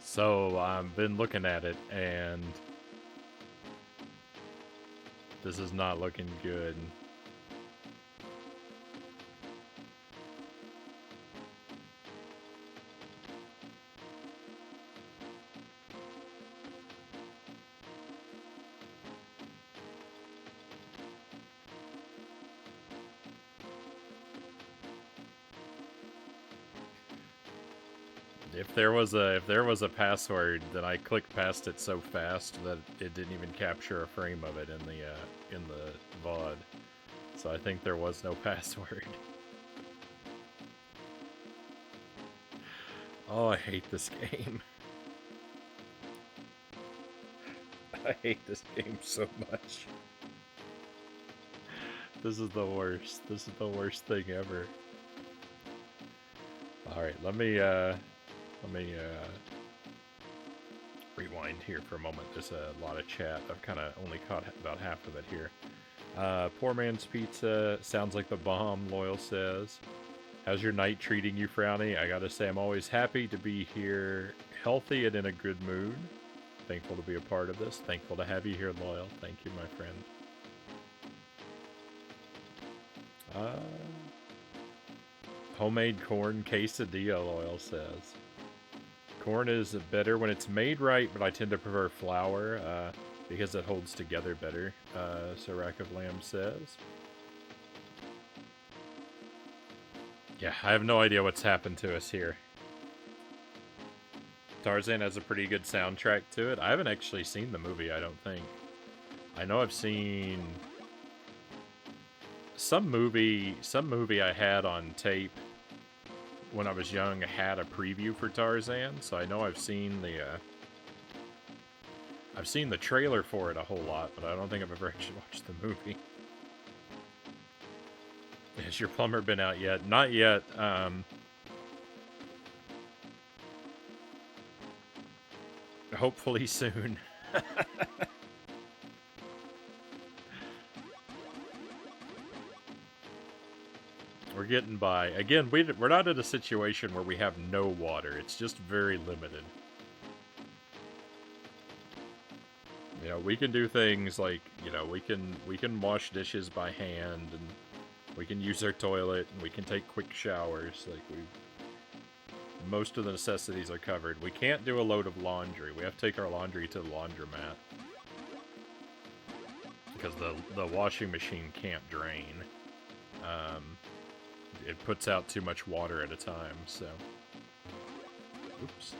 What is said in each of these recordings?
So I've been looking at it, and this is not looking good. If there was a password, then I clicked past it so fast that it didn't even capture a frame of it in the VOD. So I think there was no password. Oh, I hate this game. I hate this game so much. This is the worst. This is the worst thing ever. Alright, let me rewind here for a moment. There's a lot of chat. I've kind of only caught about half of it here. Poor man's pizza sounds like the bomb, Loyal says. How's your night treating you, Frownie? I gotta say, I'm always happy to be here, healthy and in a good mood. Thankful to be a part of this. Thankful to have you here, Loyal. Thank you, my friend. Homemade corn quesadilla, Loyal says. Corn is better when it's made right, but I tend to prefer flour because it holds together better, Sirac of Lamb says. Yeah, I have no idea what's happened to us here. Tarzan has a pretty good soundtrack to it. I haven't actually seen the movie, I don't think. I know I've seen some movie I had on tape when I was young had a preview for Tarzan, so I know I've seen the trailer for it a whole lot, but I don't think I've ever actually watched the movie. Has your plumber been out yet? Not yet. Hopefully soon. We're getting by. Again, we're not in a situation where we have no water. It's just very limited. You know, we can do things like, you know, we can wash dishes by hand, and we can use our toilet, and we can take quick showers. Like, most of the necessities are covered. We can't do a load of laundry. We have to take our laundry to the laundromat. Because the washing machine can't drain. It puts out too much water at a time, so... Oops.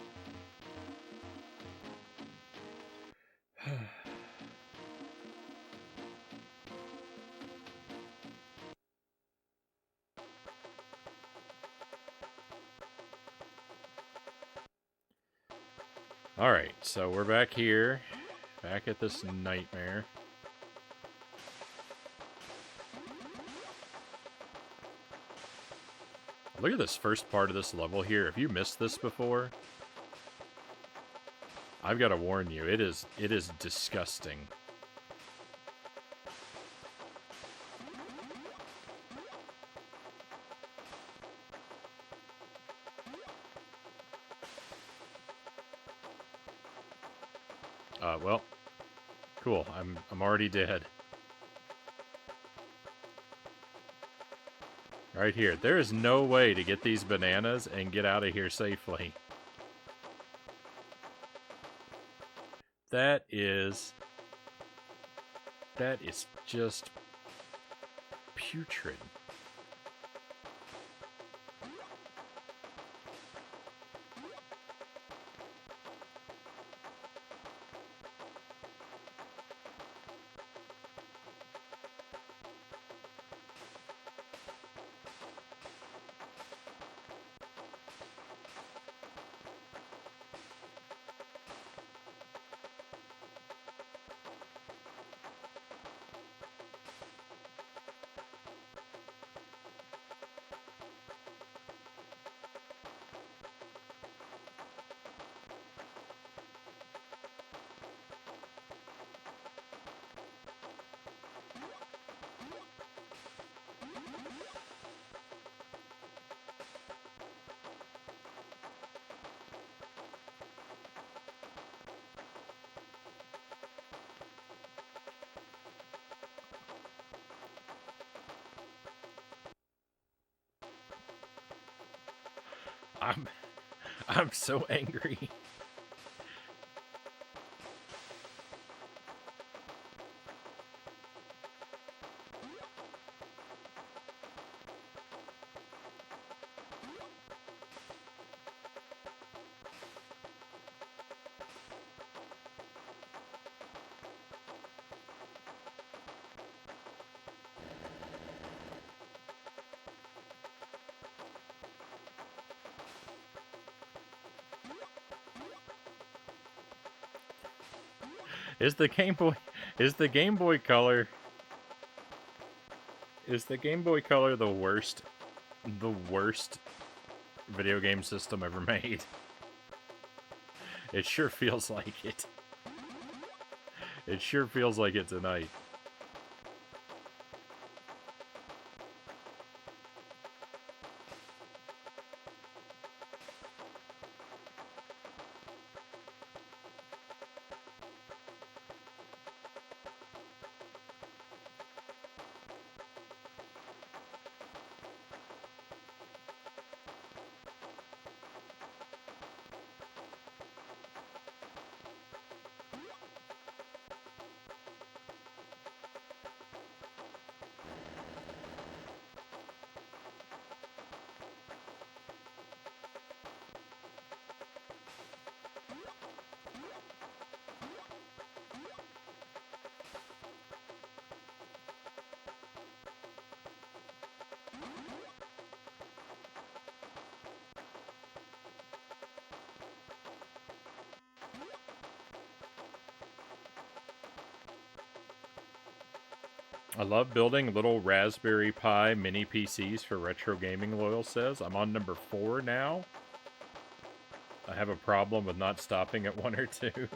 Alright, so we're back here. Back at this nightmare. Look at this first part of this level here. If you missed this before, I've got to warn you, it is disgusting. Well, cool. I'm already dead. Right here. There is no way to get these bananas and get out of here safely. That is just putrid. I'm I'm so angry. Is the Game Boy Color the worst video game system ever made? It sure feels like it. It sure feels like it tonight. I love building little Raspberry Pi mini PCs for retro gaming, Loyal says. I'm on number 4 now. I have a problem with not stopping at 1 or 2.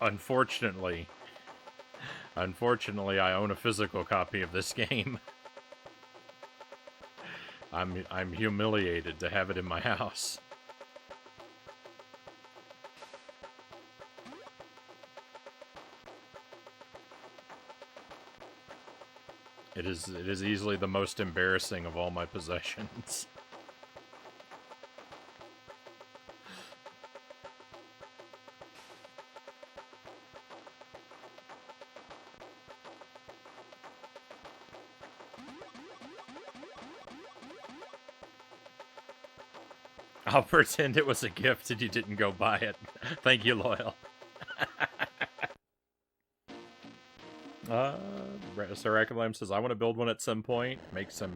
Unfortunately, I own a physical copy of this game. I'm humiliated to have it in my house. It is easily the most embarrassing of all my possessions. I'll pretend it was a gift and you didn't go buy it. Thank you, Loyal. Sir Akalam says, I want to build one at some point. Make some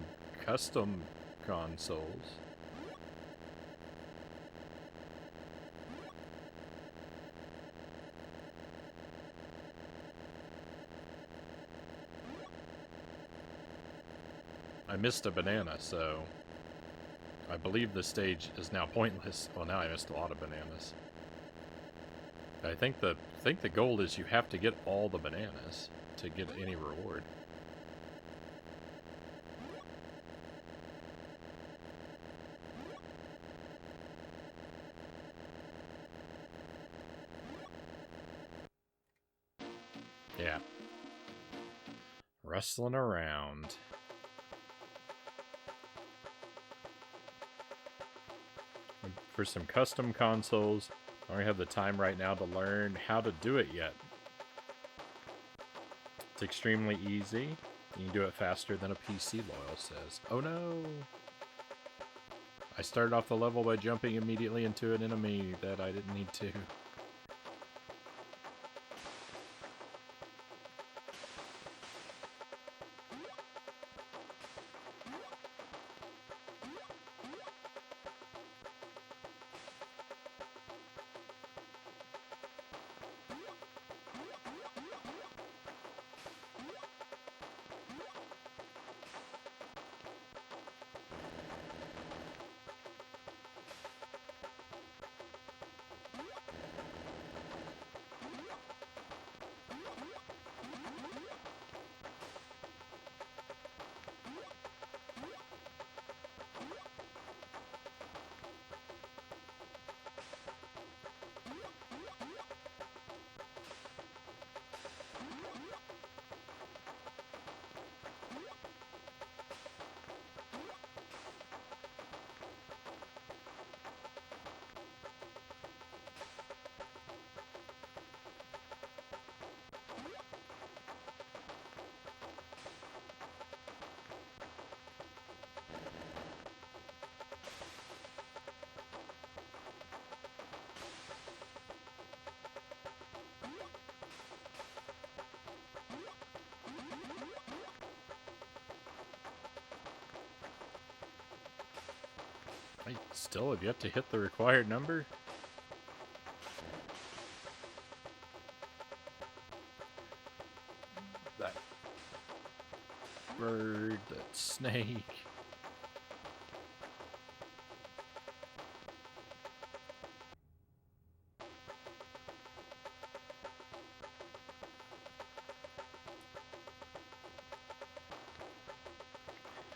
custom consoles. I missed a banana, so I believe the stage is now pointless. Well, now I missed a lot of bananas. I think the goal is you have to get all the bananas to get any reward. Yeah. Rustling around. For some custom consoles, I don't have the time right now to learn how to do it yet. It's extremely easy. You can do it faster than a PC, Loyal says. Oh no! I started off the level by jumping immediately into an enemy that I didn't need to. I still have yet to hit the required number. That bird, that snake.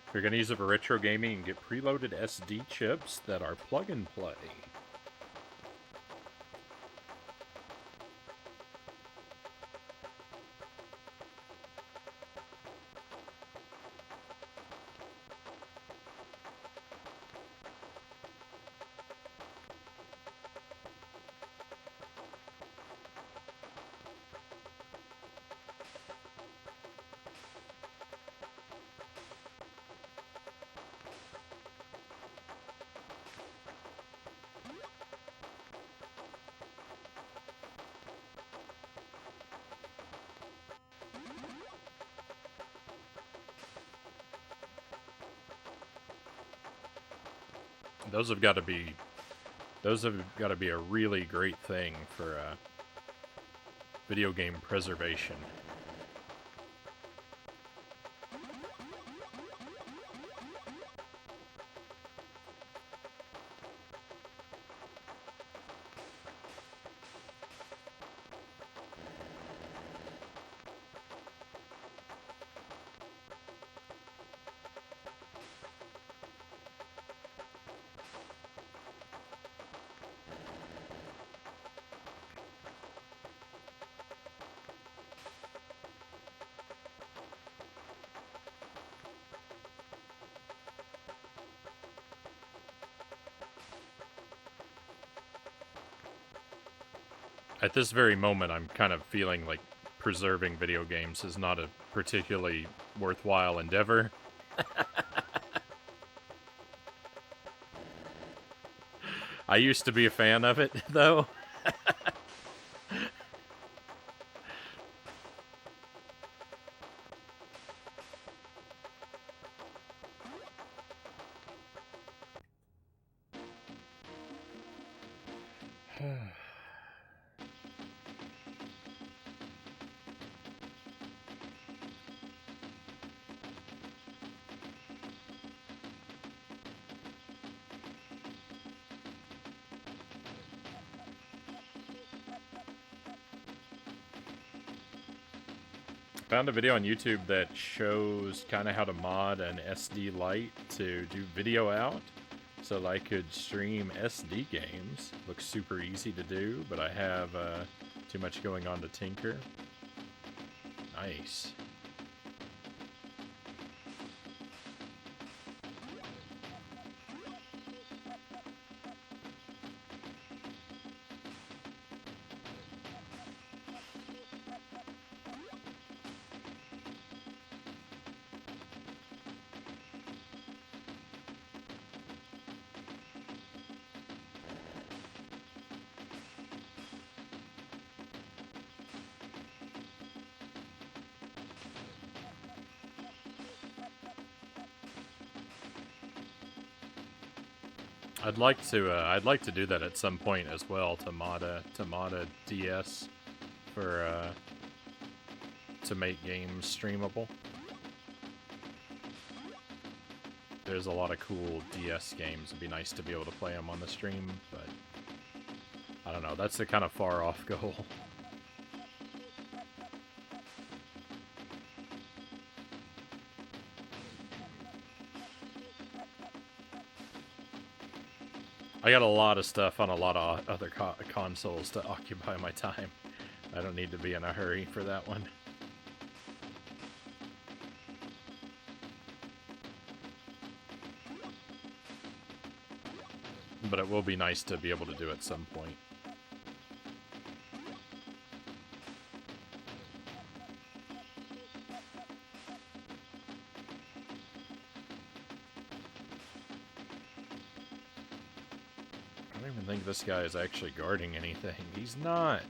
If you're going to use it for retro gaming, and get preloaded SD chips that are plug and play. Those have got to be a really great thing for video game preservation. At this very moment, I'm kind of feeling like preserving video games is not a particularly worthwhile endeavor. I used to be a fan of it, though. Found a video on YouTube that shows kind of how to mod an SD light to do video out, so that I could stream SD games. Looks super easy to do, but I have too much going on to tinker. Nice. I'd like to do that at some point as well to mod a DS for to make games streamable. There's a lot of cool DS games. It'd be nice to be able to play them on the stream, but I don't know. That's the kind of far off goal. I got a lot of stuff on a lot of other consoles to occupy my time. I don't need to be in a hurry for that one. But it will be nice to be able to do at some point. I don't even think this guy is actually guarding anything. He's not.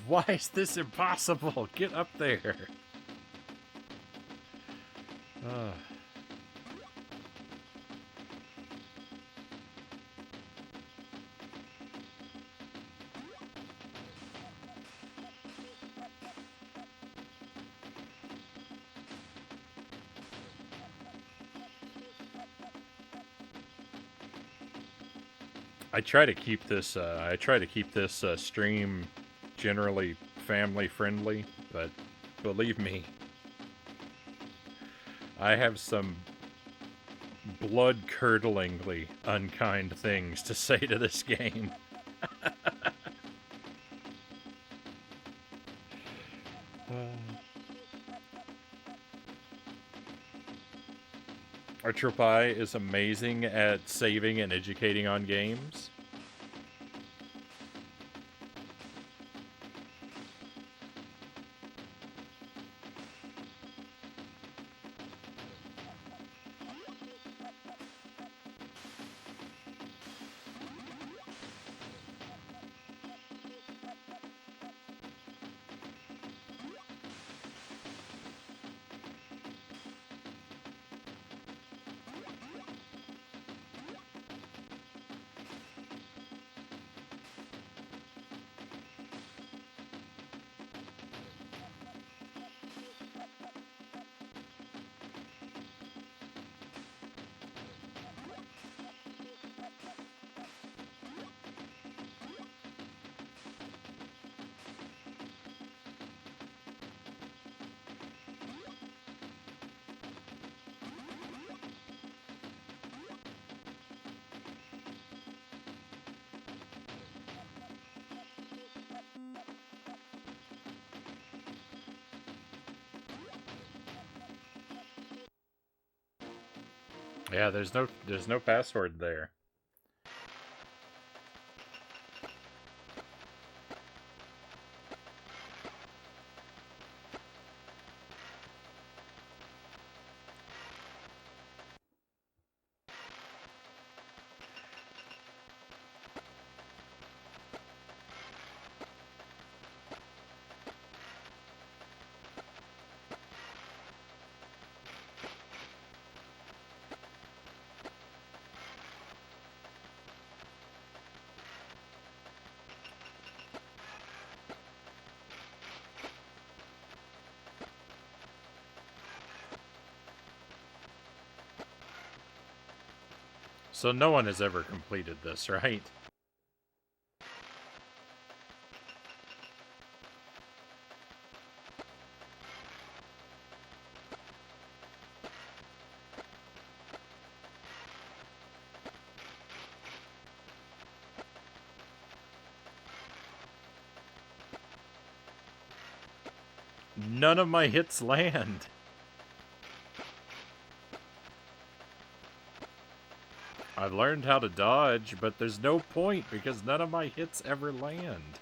Why is this impossible? Get up there. I try to keep this stream generally family friendly, but believe me, I have some blood-curdlingly unkind things to say to this game. RetroPie is amazing at saving and educating on games. Yeah, there's no password there. So no one has ever completed this, right? None of my hits land. I've learned how to dodge, but there's no point because none of my hits ever land.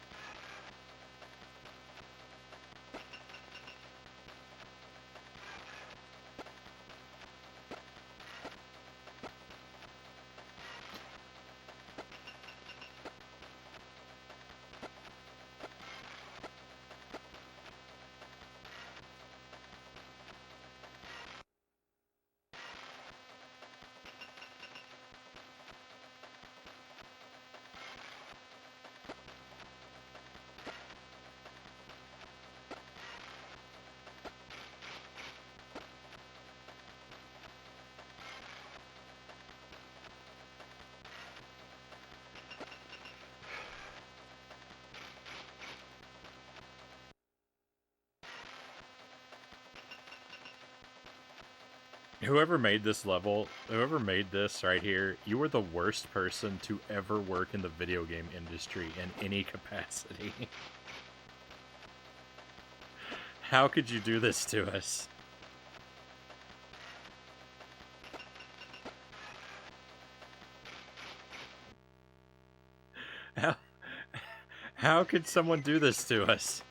Whoever made this level, whoever made this right here, you were the worst person to ever work in the video game industry in any capacity. How could you do this to us? How could someone do this to us?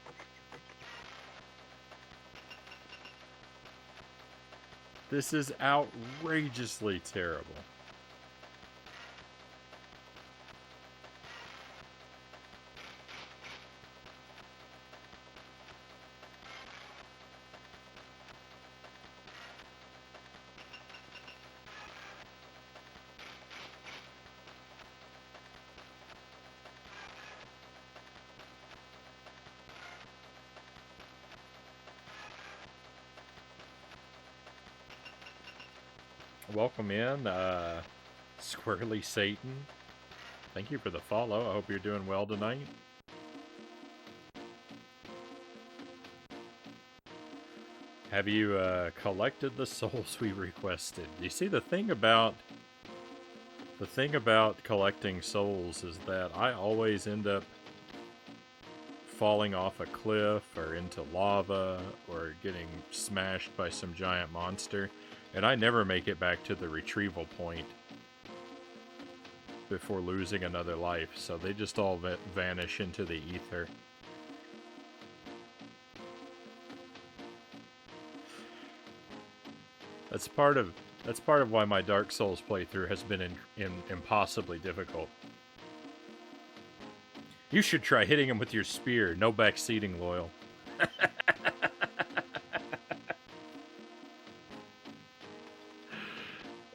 This is outrageously terrible. Welcome in, Squirrely Satan. Thank you for the follow. I hope you're doing well tonight. Have you collected the souls we requested? You see, the thing about collecting souls is that I always end up falling off a cliff or into lava or getting smashed by some giant monster, and I never make it back to the retrieval point before losing another life, so they just all vanish into the ether. That's part of why my Dark Souls playthrough has been impossibly difficult. You should try hitting him with your spear. No backseating, Loyal.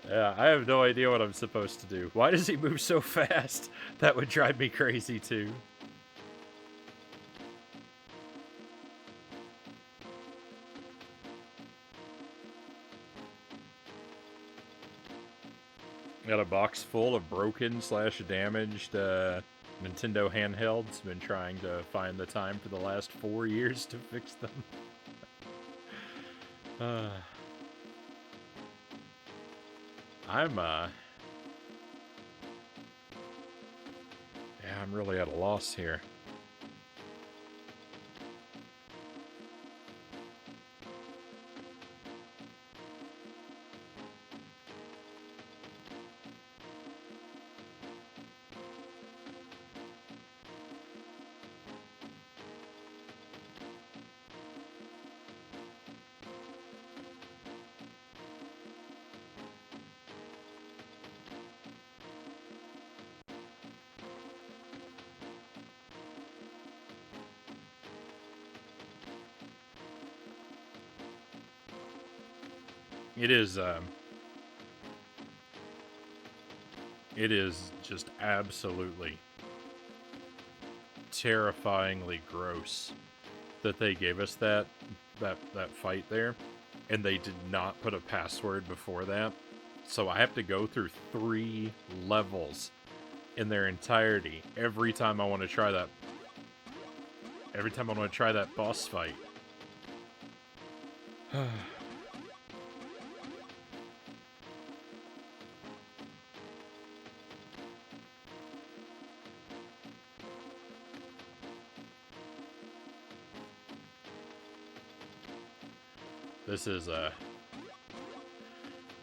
Yeah, I have no idea what I'm supposed to do. Why does he move so fast? That would drive me crazy, too. Got a box full of broken/damaged Nintendo handhelds. Been trying to find the time for the last 4 years to fix them. I'm really at a loss here. It is just absolutely terrifyingly gross that they gave us that fight there, and they did not put a password before that. So I have to go through 3 levels in their entirety every time I want to try that. Every time I want to try that boss fight.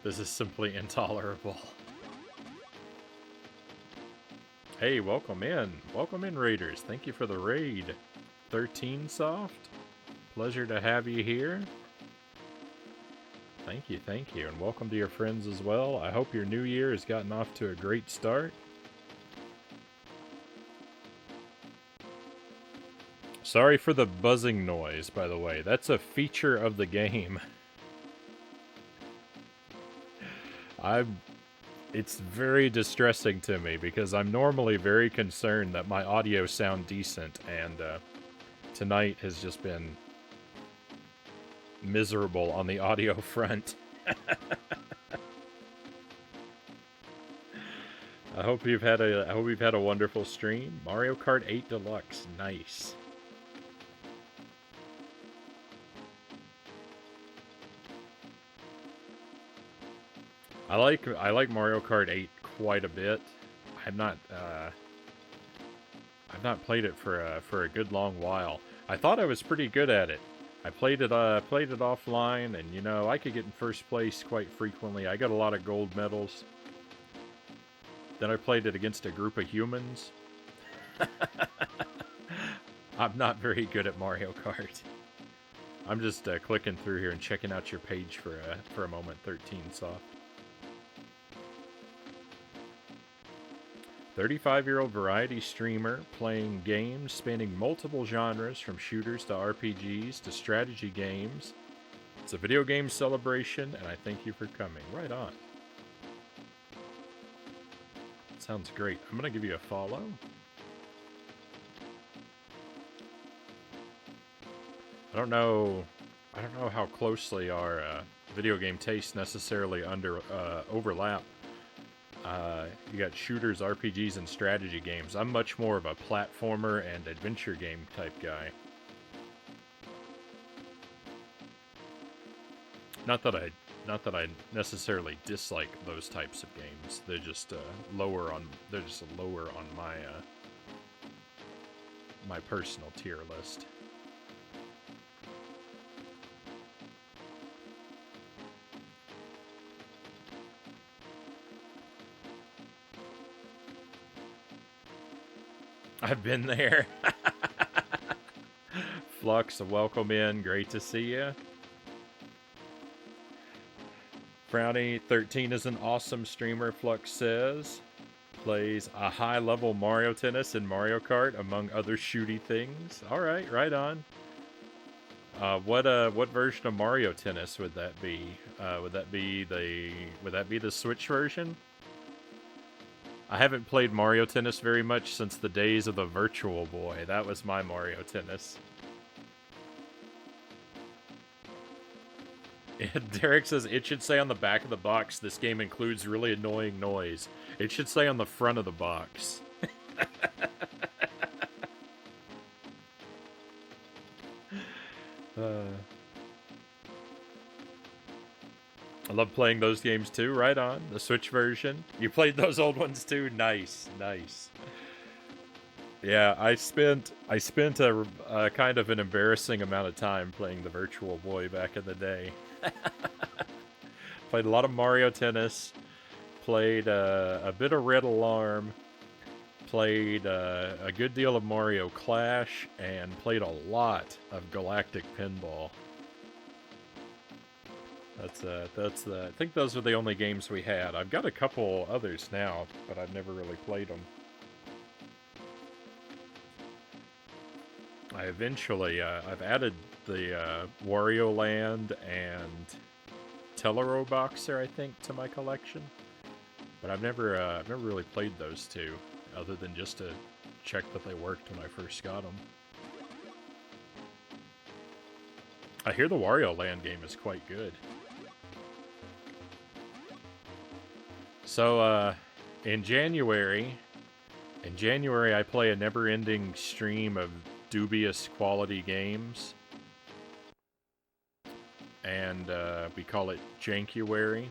This is simply intolerable. Hey, welcome in. Welcome in, Raiders. Thank you for the raid. 13 Soft. Pleasure to have you here. Thank you, and welcome to your friends as well. I hope your new year has gotten off to a great start. Sorry for the buzzing noise, by the way. That's a feature of the game. It's very distressing to me because I'm normally very concerned that my audio sound decent, and tonight has just been miserable on the audio front. I hope you've had a wonderful stream. Mario Kart 8 Deluxe, nice. I like Mario Kart 8 quite a bit. I've not I've not played it for a good long while. I thought I was pretty good at it. I played it offline, and you know I could get in first place quite frequently. I got a lot of gold medals. Then I played it against a group of humans. I'm not very good at Mario Kart. I'm just clicking through here and checking out your page for a moment. 13 soft. 35-year-old variety streamer playing games spanning multiple genres from shooters to RPGs to strategy games. It's a video game celebration, and I thank you for coming. Right on. Sounds great. I'm going to give you a follow. I don't know how closely our video game tastes necessarily overlap. You got shooters, RPGs, and strategy games. I'm much more of a platformer and adventure game type guy. Not that I necessarily dislike those types of games. They're just lower on my my personal tier list. I've been there. Flux, welcome in. Great to see you. Frownie 13 is an awesome streamer, Flux says. Plays a high-level Mario Tennis and Mario Kart, among other shooty things. Alright, right on. What version of Mario Tennis would that be? Would that be the Switch version? I haven't played Mario Tennis very much since the days of the Virtual Boy. That was my Mario Tennis. Derek says, it should say on the back of the box, this game includes really annoying noise. It should say on the front of the box. I love playing those games too. Right on. The Switch version. You played those old ones too? Nice, nice. Yeah, I spent a kind of an embarrassing amount of time playing the Virtual Boy back in the day. Played a lot of Mario Tennis. Played a bit of Red Alarm. Played a good deal of Mario Clash, and played a lot of Galactic Pinball. I think those are the only games we had. I've got a couple others now, but I've never really played them. I've added the Wario Land and Tellero Boxer, I think, to my collection. But I've never really played those two, other than just to check that they worked when I first got them. I hear the Wario Land game is quite good. So, in January I play a never-ending stream of dubious quality games. And, we call it Jankuary.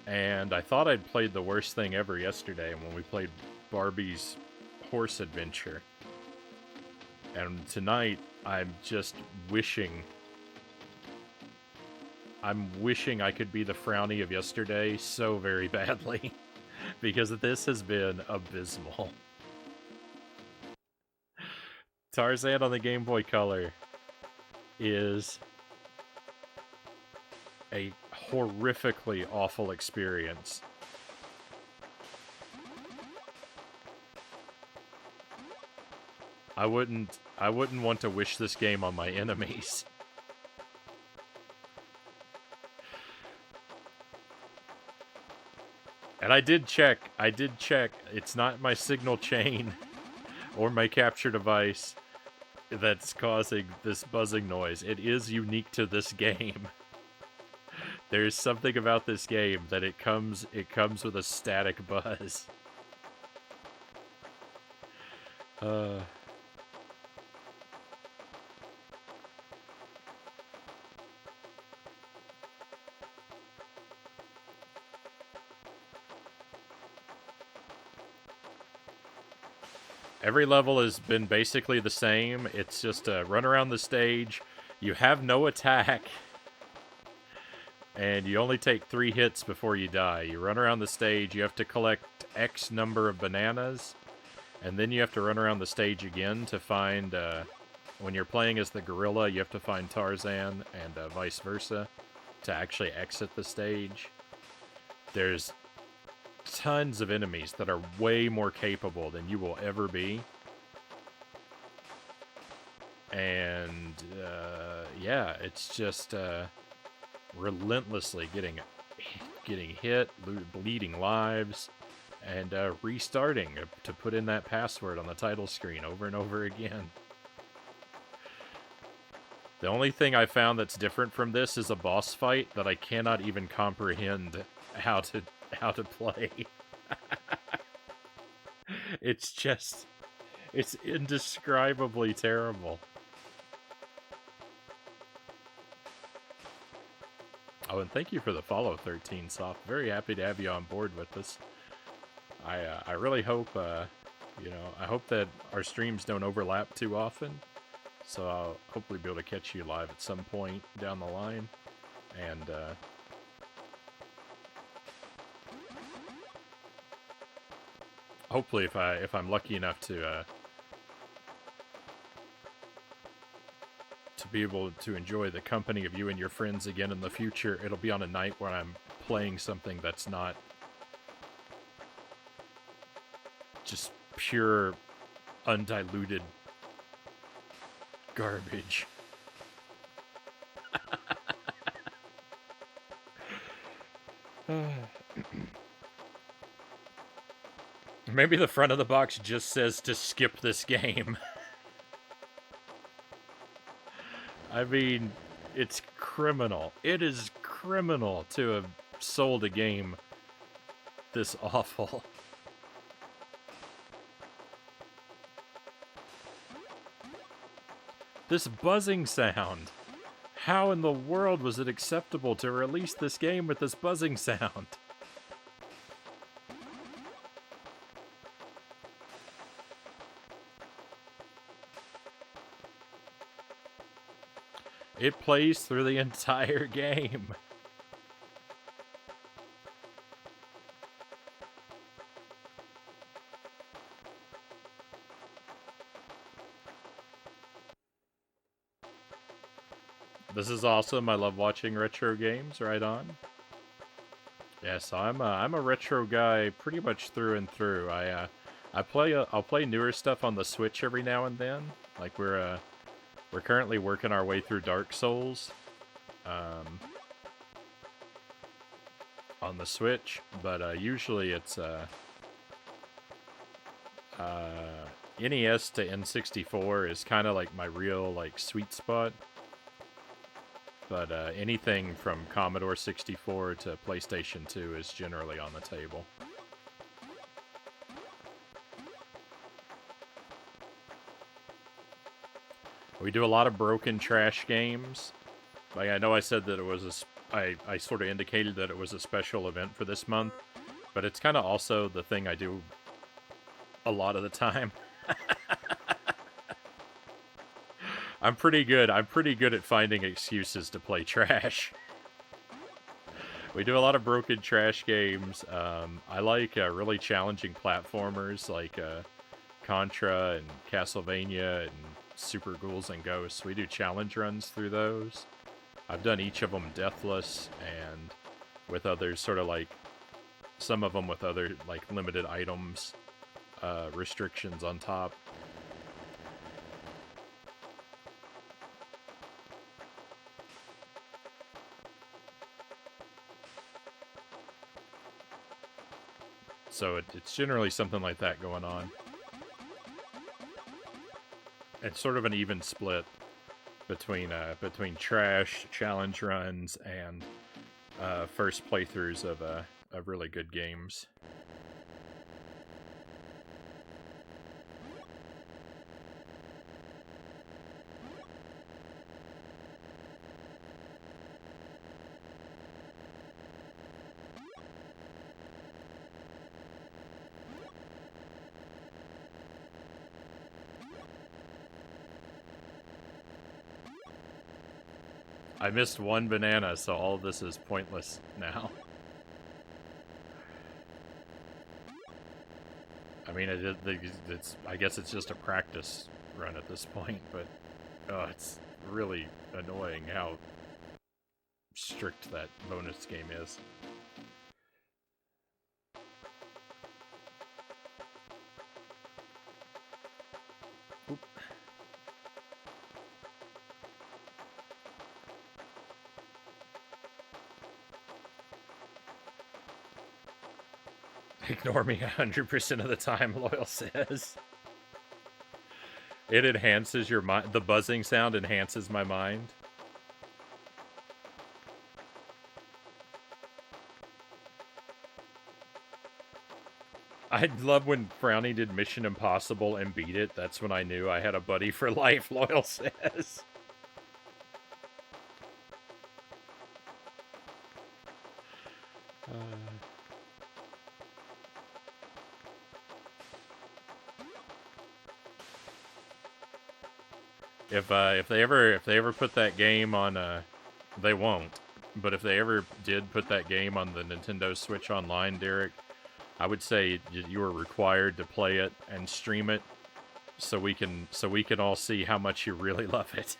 And I thought I'd played the worst thing ever yesterday when we played Barbie's Horse Adventure. And tonight, I'm just wishing I could be the Frownie of yesterday so very badly, because this has been abysmal. Tarzan on the Game Boy Color is a horrifically awful experience. I wouldn't want to wish this game on my enemies. And I did check. It's not my signal chain or my capture device that's causing this buzzing noise. It is unique to this game. There's something about this game that it comes with a static buzz. Every level has been basically the same. It's just run around the stage. You have no attack. And you only take 3 hits before you die. You run around the stage. You have to collect X number of bananas. And then you have to run around the stage again to find... when you're playing as the gorilla, you have to find Tarzan and vice versa to actually exit the stage. There's tons of enemies that are way more capable than you will ever be. And, yeah, it's just relentlessly getting hit, bleeding lives, and restarting to put in that password on the title screen over and over again. The only thing I found that's different from this is a boss fight that I cannot even comprehend how to play. It's just... it's indescribably terrible. Oh, and thank you for the follow, 13 Soft. Very happy to have you on board with us. I really hope, you know, I hope that our streams don't overlap too often. So I'll hopefully be able to catch you live at some point down the line. And, hopefully if I'm lucky enough to be able to enjoy the company of you and your friends again in the future, it'll be on a night where I'm playing something that's not just pure, undiluted garbage. Maybe the front of the box just says to skip this game. I mean, it's criminal. It is criminal to have sold a game this awful. This buzzing sound. How in the world was it acceptable to release this game with this buzzing sound? It plays through the entire game. This is awesome. I love watching retro games. Right on. Yes, I'm a retro guy pretty much through and through. I'll play newer stuff on the Switch every now and then. Like we're currently working our way through Dark Souls on the Switch, but usually it's NES to N64 is kind of like my real like sweet spot. But anything from Commodore 64 to PlayStation 2 is generally on the table. We do a lot of broken trash games. Like, I know I said that it was I sort of indicated that it was a special event for this month, but it's kind of also the thing I do a lot of the time. I'm pretty good at finding excuses to play trash. We do a lot of broken trash games. I like really challenging platformers like Contra and Castlevania and Super Ghouls and Ghosts. We do challenge runs through those. I've done each of them deathless and with others sort of like some of them with other like limited items restrictions on top. So it's generally something like that going on. It's sort of an even split between trash challenge runs and first playthroughs of really good games. I missed one banana, so all of this is pointless now. I mean, it's I guess it's just a practice run at this point, but it's really annoying how strict that bonus game is. Oop. Ignore me 100% of the time, Loyal says. It enhances your mind. The buzzing sound enhances my mind. I love when Frownie did Mission Impossible and beat it. That's when I knew I had a buddy for life, Loyal says. If they ever put that game on, they won't. But if they ever did put that game on the Nintendo Switch Online, Derek, I would say you are required to play it and stream it, so we can all see how much you really love it.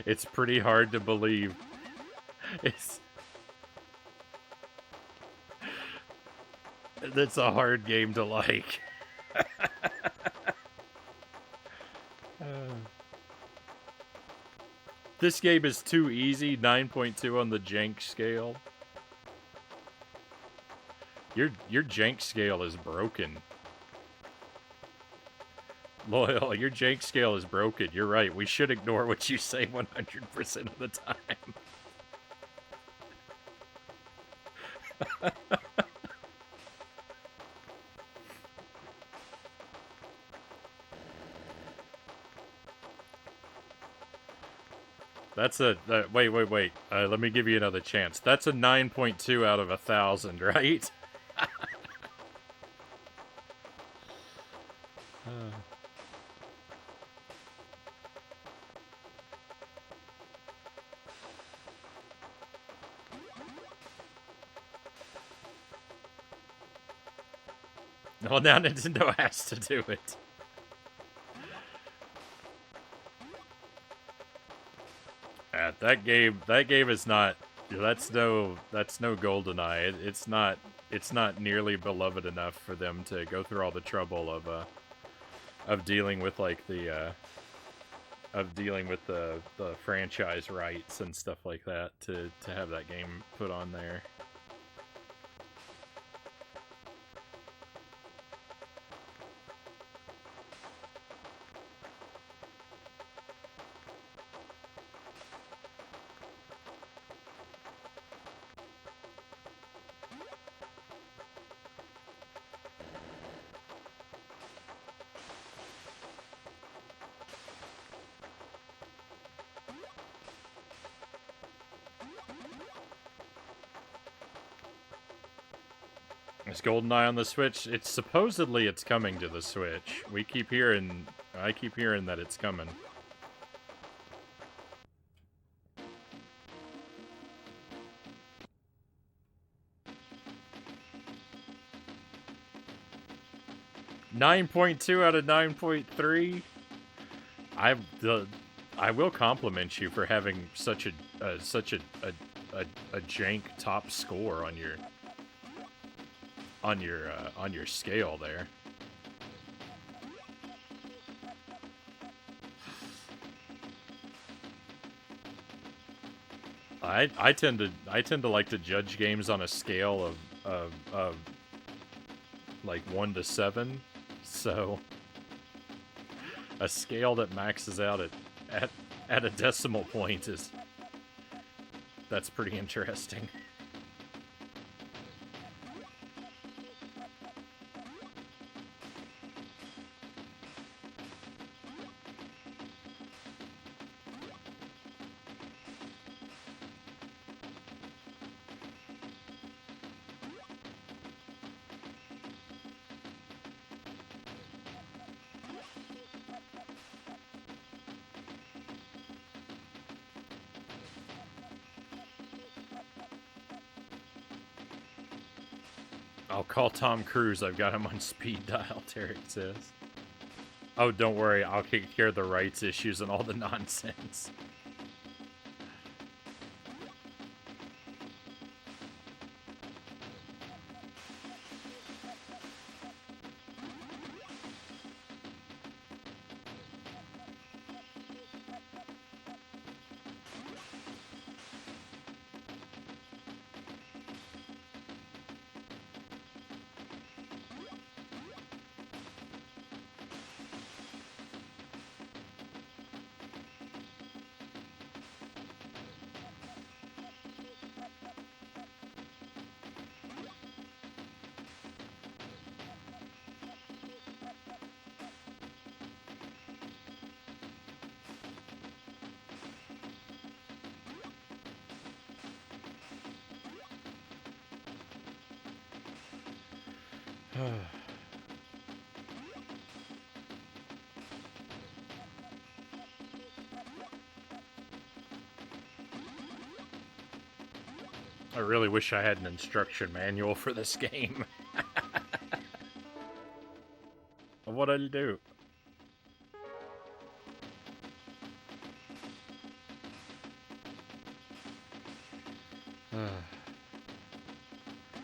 It's pretty hard to believe. It's a hard game to like. This game is too easy, 9.2 on the jank scale. Your jank scale is broken. Loyal, your jank scale is broken. You're right. We should ignore what you say 100% of the time. That's a... wait. Let me give you another chance. That's a 9.2 out of 1,000, right? Well, now Nintendo has to do it. That game is not. That's no GoldenEye. It's not nearly beloved enough for them to go through all the trouble of dealing with like the franchise rights and stuff like that to have that game put on there. Is GoldenEye on the Switch? It's supposedly it's coming to the Switch. I keep hearing that it's coming. .2 out of 9.3. I will compliment you for having such a jank top score on your scale there. I tend to like to judge games on a scale of like 1 to 7, so a scale that maxes out at at a decimal point is... That's pretty interesting. I'll call Tom Cruise. I've got him on speed dial, Tarek says. Oh, don't worry. I'll take care of the rights issues and all the nonsense. I really wish I had an instruction manual for this game. What I'll do.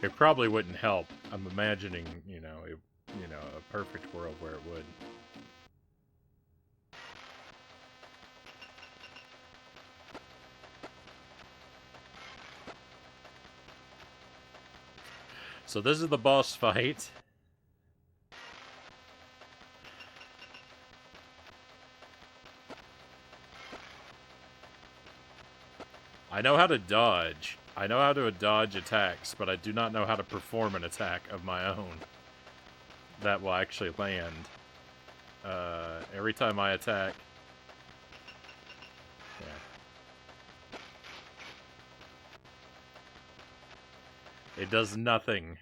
It probably wouldn't help. I'm imagining, a perfect world where it would. So this is the boss fight. I know how to dodge. I know how to dodge attacks, but I do not know how to perform an attack of my own that will actually land. Every time I attack... Yeah. It does nothing.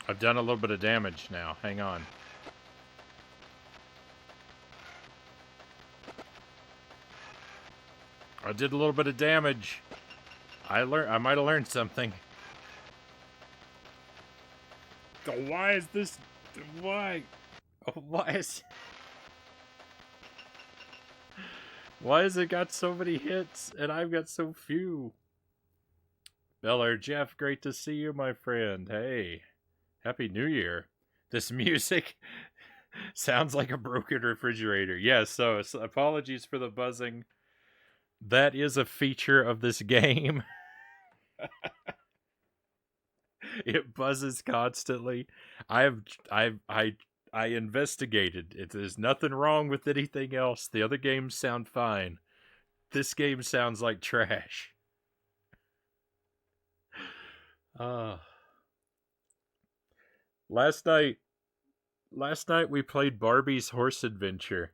I've done a little bit of damage now. Hang on. I did a little bit of damage. I might have learned something. Why is this... Why? Why is... Why has it got so many hits and I've got so few? Beller, Jeff, great to see you, my friend. Hey. Happy New Year. This music sounds like a broken refrigerator. Yes, so apologies for the buzzing. That is a feature of this game. It buzzes constantly. I investigated. There's nothing wrong with anything else. The other games sound fine. This game sounds like trash. Last night we played Barbie's Horse Adventure.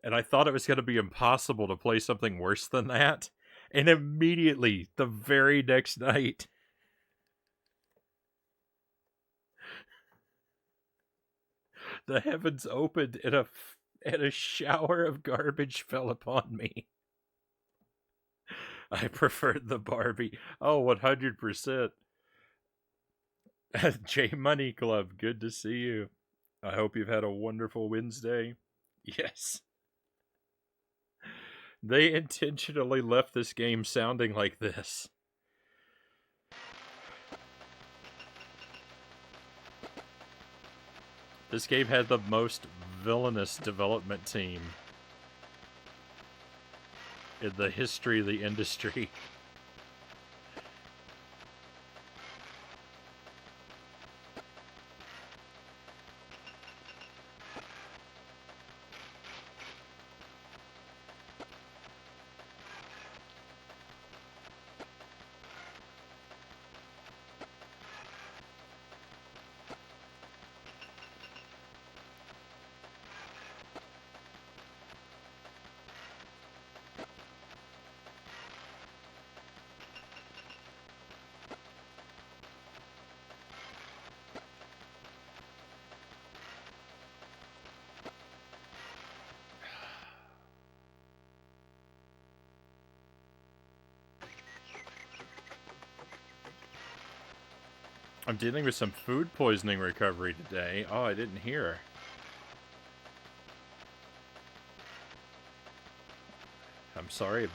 And I thought it was going to be impossible to play something worse than that. And immediately, the very next night, the heavens opened and a shower of garbage fell upon me. I preferred the Barbie. Oh, 100%. J Money Club, good to see you. I hope you've had a wonderful Wednesday. Yes. They intentionally left this game sounding like this. This game had the most villainous development team in the history of the industry. I'm dealing with some food poisoning recovery today. Oh, I didn't hear. I'm sorry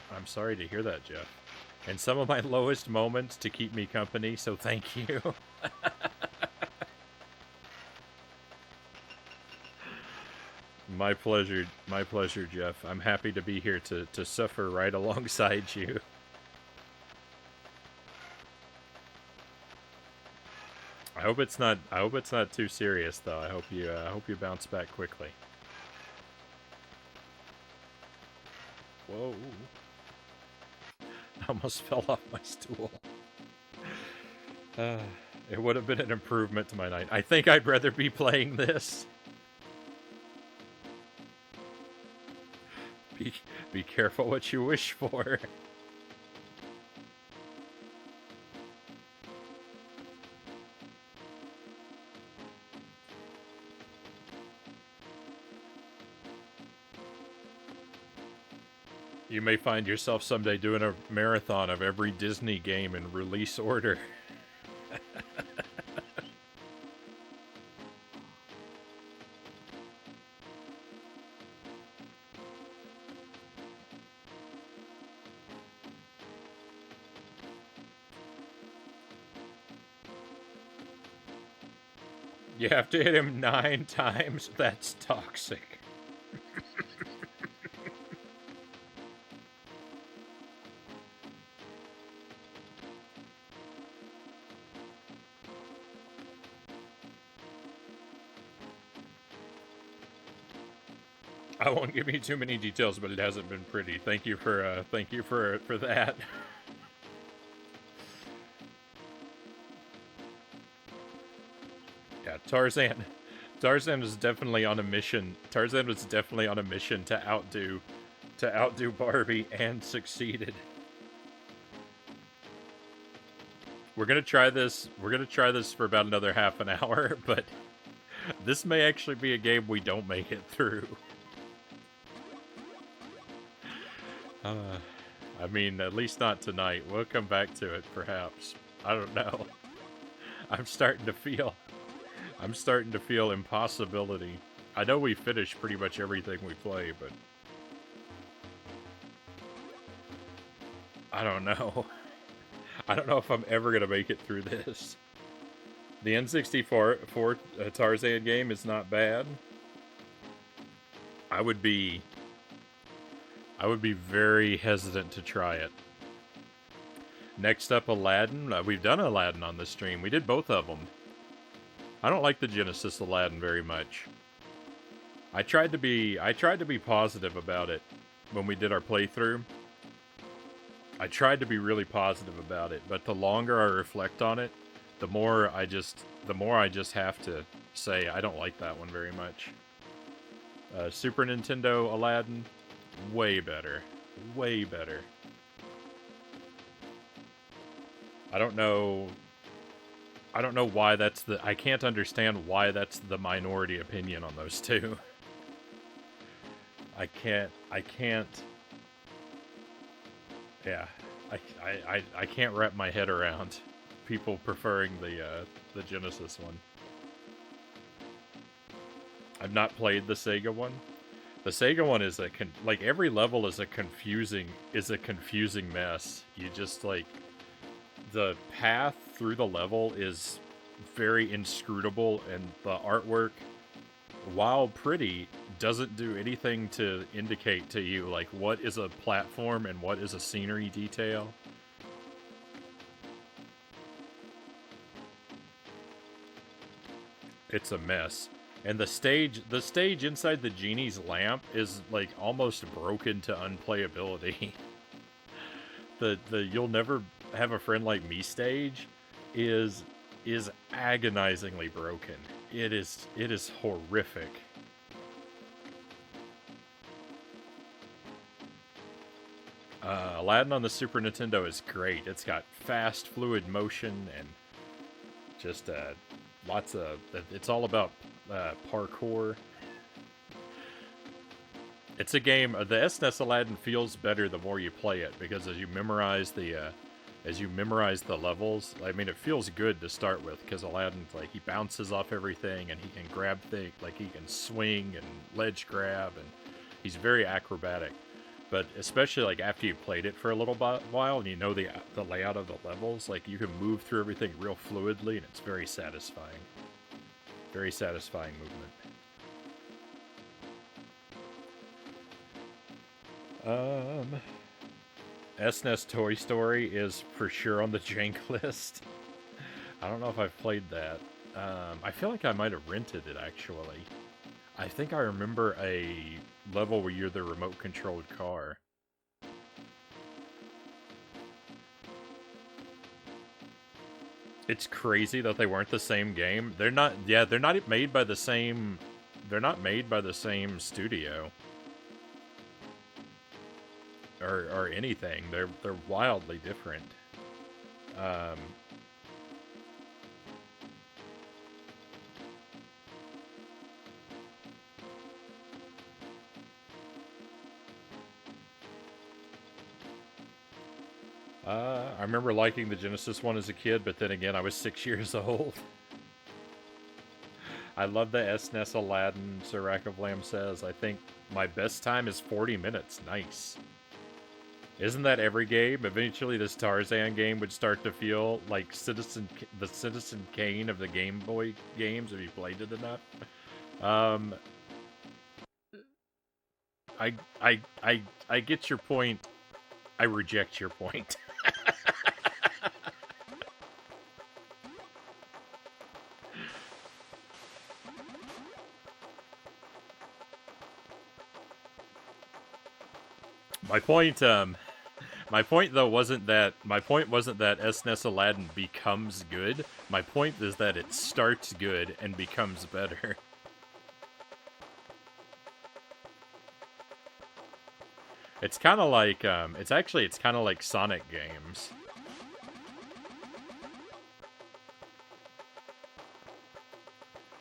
to hear that, Jeff. And some of my lowest moments to keep me company, so thank you. My pleasure, Jeff. I'm happy to be here to suffer right alongside you. I hope it's not too serious though. I hope you bounce back quickly. Whoa. I almost fell off my stool. It would have been an improvement to my night. I think I'd rather be playing this. Be careful what you wish for. You may find yourself someday doing a marathon of every Disney game in release order. You have to hit him 9 times? That's toxic. I won't give you too many details, but it hasn't been pretty. Thank you for that. Yeah, Tarzan was definitely on a mission. Tarzan was definitely on a mission to outdo Barbie, and succeeded. We're gonna try this for about another half an hour, but this may actually be a game we don't make it through. I mean, at least not tonight. We'll come back to it, perhaps. I don't know. I'm starting to feel impossibility. I know we finish pretty much everything we play, but I don't know. I don't know if I'm ever gonna make it through this. The N64 Tarzan game is not bad. I would be very hesitant to try it. Next up, Aladdin. We've done Aladdin on the stream. We did both of them. I don't like the Genesis Aladdin very much. I tried to be positive about it when we did our playthrough. I tried to be really positive about it, but the longer I reflect on it, the more I just have to say I don't like that one very much. Super Nintendo Aladdin, way better. Way better. I don't know. I don't know why that's the. I can't understand why that's the minority opinion on those two. I can't. Yeah, I can't wrap my head around people preferring the Genesis one. I've not played the Sega one. The Sega one is like every level is a confusing mess. You just like the path through the level is very inscrutable, and the artwork, while pretty, doesn't do anything to indicate to you like what is a platform and what is a scenery detail. It's a mess. And the stage inside the genie's lamp is like almost broken to unplayability. the you'll never have a friend like me stage is agonizingly broken. It is horrific. Aladdin on the Super Nintendo is great. It's got fast, fluid motion and just lots of. It's all about parkour. It's a game. The SNES Aladdin feels better the more you play it, because as you memorize the levels, I mean, it feels good to start with, because Aladdin, like, he bounces off everything and he can grab things, like he can swing and ledge grab, and he's very acrobatic. But especially like after you played it for a little while and you know the layout of the levels, like you can move through everything real fluidly, and it's very satisfying. Very satisfying movement. SNES Toy Story is for sure on the jank list. I don't know if I've played that. I feel like I might have rented it, actually. I think I remember a level where you're the remote-controlled car. It's crazy that they weren't the same game. They're not. Yeah, they're not made by the same. They're not made by the same studio. Or anything. They're wildly different. I remember liking the Genesis one as a kid, but then again, I was 6 years old. I love the SNES Aladdin, Sirac of Lamb says. I think my best time is 40 minutes. Nice. Isn't that every game? Eventually this Tarzan game would start to feel like the Citizen Kane of the Game Boy games if you played it enough. I get your point. I reject your point. My point though wasn't that SNES Aladdin becomes good. My point is that it starts good and becomes better. It's kind of like it's kind of like Sonic games.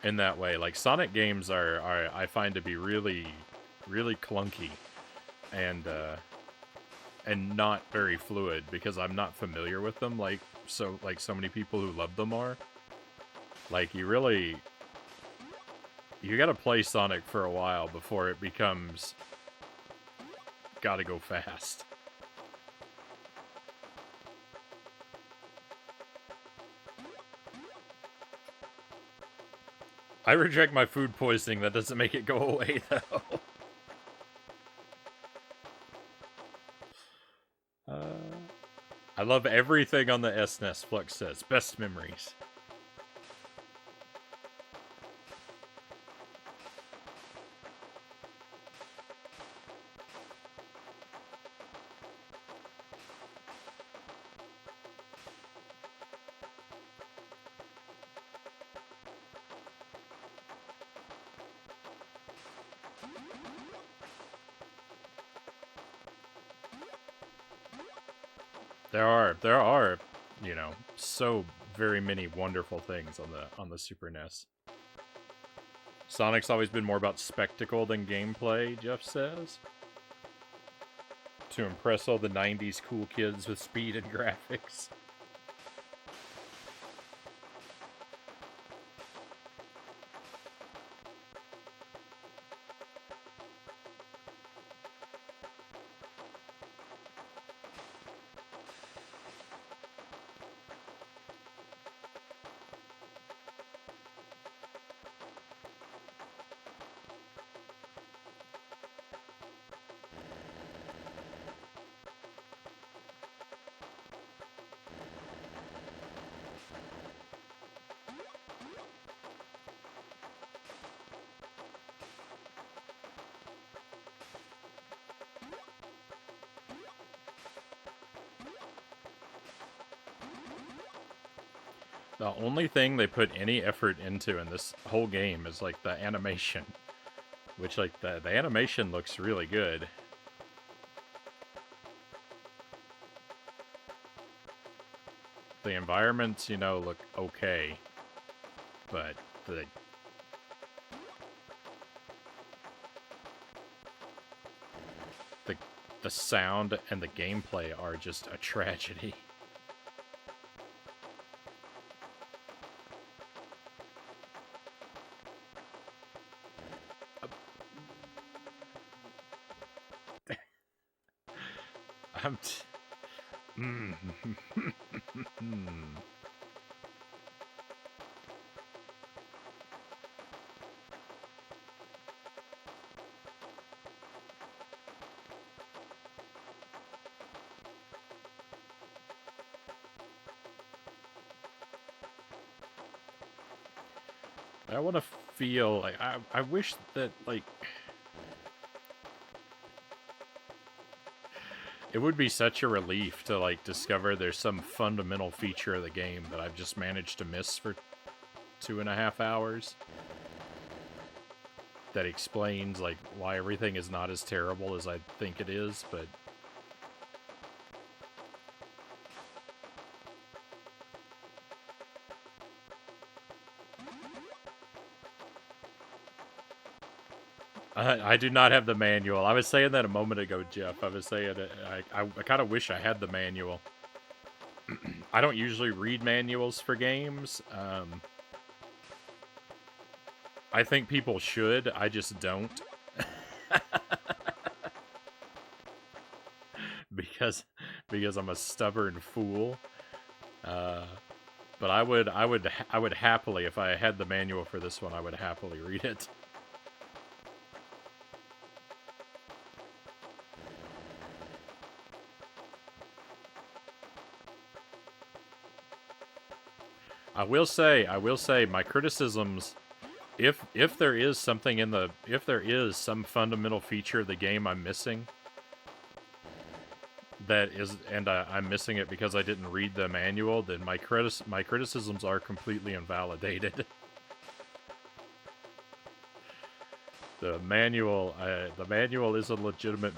In that way, like Sonic games are I find to be really clunky and not very fluid, because I'm not familiar with them like so many people who love them are. Like you gotta play Sonic for a while before it becomes gotta go fast. I reject my food poisoning. That doesn't make it go away, though. I love everything on the SNES, Flux says. Best memories. There are you know, so very many wonderful things on the Super NES. Sonic's always been more about spectacle than gameplay, Jeff says. To impress all the 90s cool kids with speed and graphics. The only thing they put any effort into in this whole game is like the animation. Which, like, the animation looks really good. The environments, you know, look okay. But the sound and the gameplay are just a tragedy. I'm I want to feel like I wish that, like, it would be such a relief to, like, discover there's some fundamental feature of the game that I've just managed to miss for 2.5 hours that explains, like, why everything is not as terrible as I think it is, but I do not have the manual. I was saying that a moment ago, Jeff. I was saying I kind of wish I had the manual. I don't usually read manuals for games. I think people should. I just don't. because I'm a stubborn fool. But I would happily, if I had the manual for this one, I would happily read it. I will say, my criticisms, if there is something if there is some fundamental feature of the game I'm missing, that is, and I'm missing it because I didn't read the manual, then my criticisms are completely invalidated. The manual is a legitimate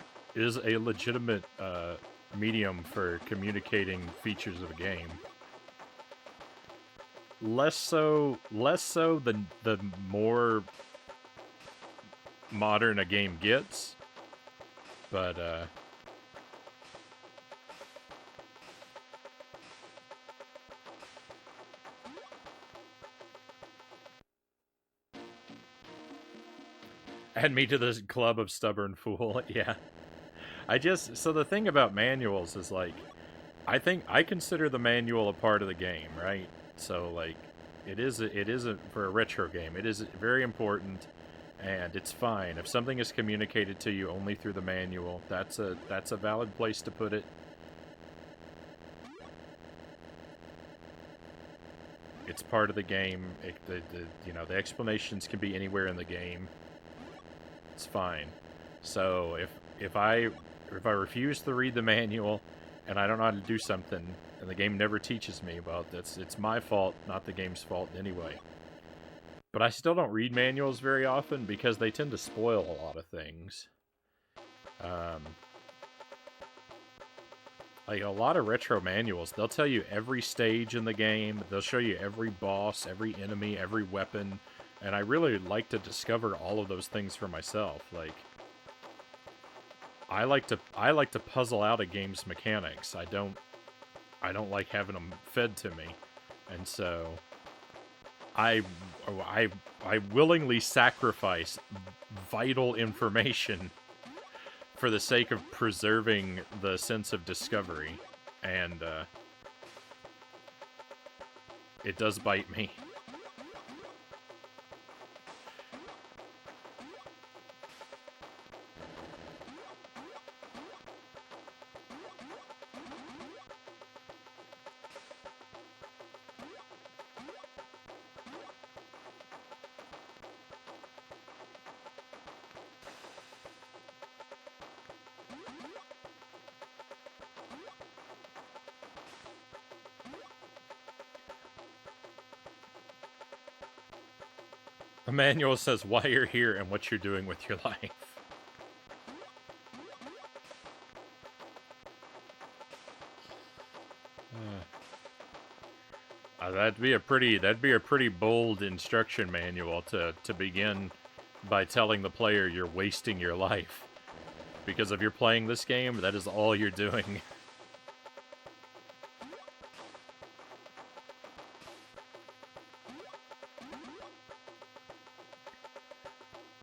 medium for communicating features of a game. Less so the more modern a game gets, but add me to the club of stubborn fool. Yeah. So the thing about manuals is, like, I consider the manual a part of the game, right? So, like, it is for a retro game. It is very important, and it's fine if something is communicated to you only through the manual. That's a valid place to put it. It's part of the game. The explanations can be anywhere in the game. It's fine. So if I refuse to read the manual and I don't know how to do something, and the game never teaches me, well, it's my fault, not the game's fault anyway. But I still don't read manuals very often because they tend to spoil a lot of things. Like, a lot of retro manuals, they'll tell you every stage in the game, they'll show you every boss, every enemy, every weapon, and I really like to discover all of those things for myself. Like, I like to puzzle out a game's mechanics. I don't like having them fed to me. And so I willingly sacrifice vital information for the sake of preserving the sense of discovery, and it does bite me. The manual says why you're here and what you're doing with your life. That'd be a pretty bold instruction manual to begin by telling the player you're wasting your life. Because if you're playing this game, that is all you're doing.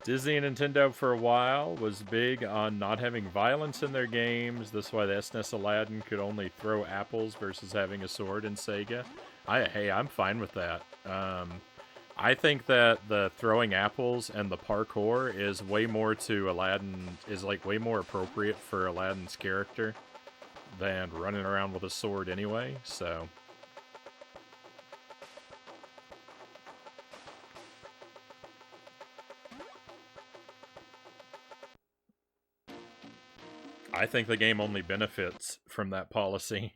Disney and Nintendo for a while was big on not having violence in their games. That's why the SNES Aladdin could only throw apples versus having a sword in Sega. Hey, I'm fine with that. I think that the throwing apples and the parkour is way more to Aladdin, is like way more appropriate for Aladdin's character than running around with a sword anyway, so... I think the game only benefits from that policy.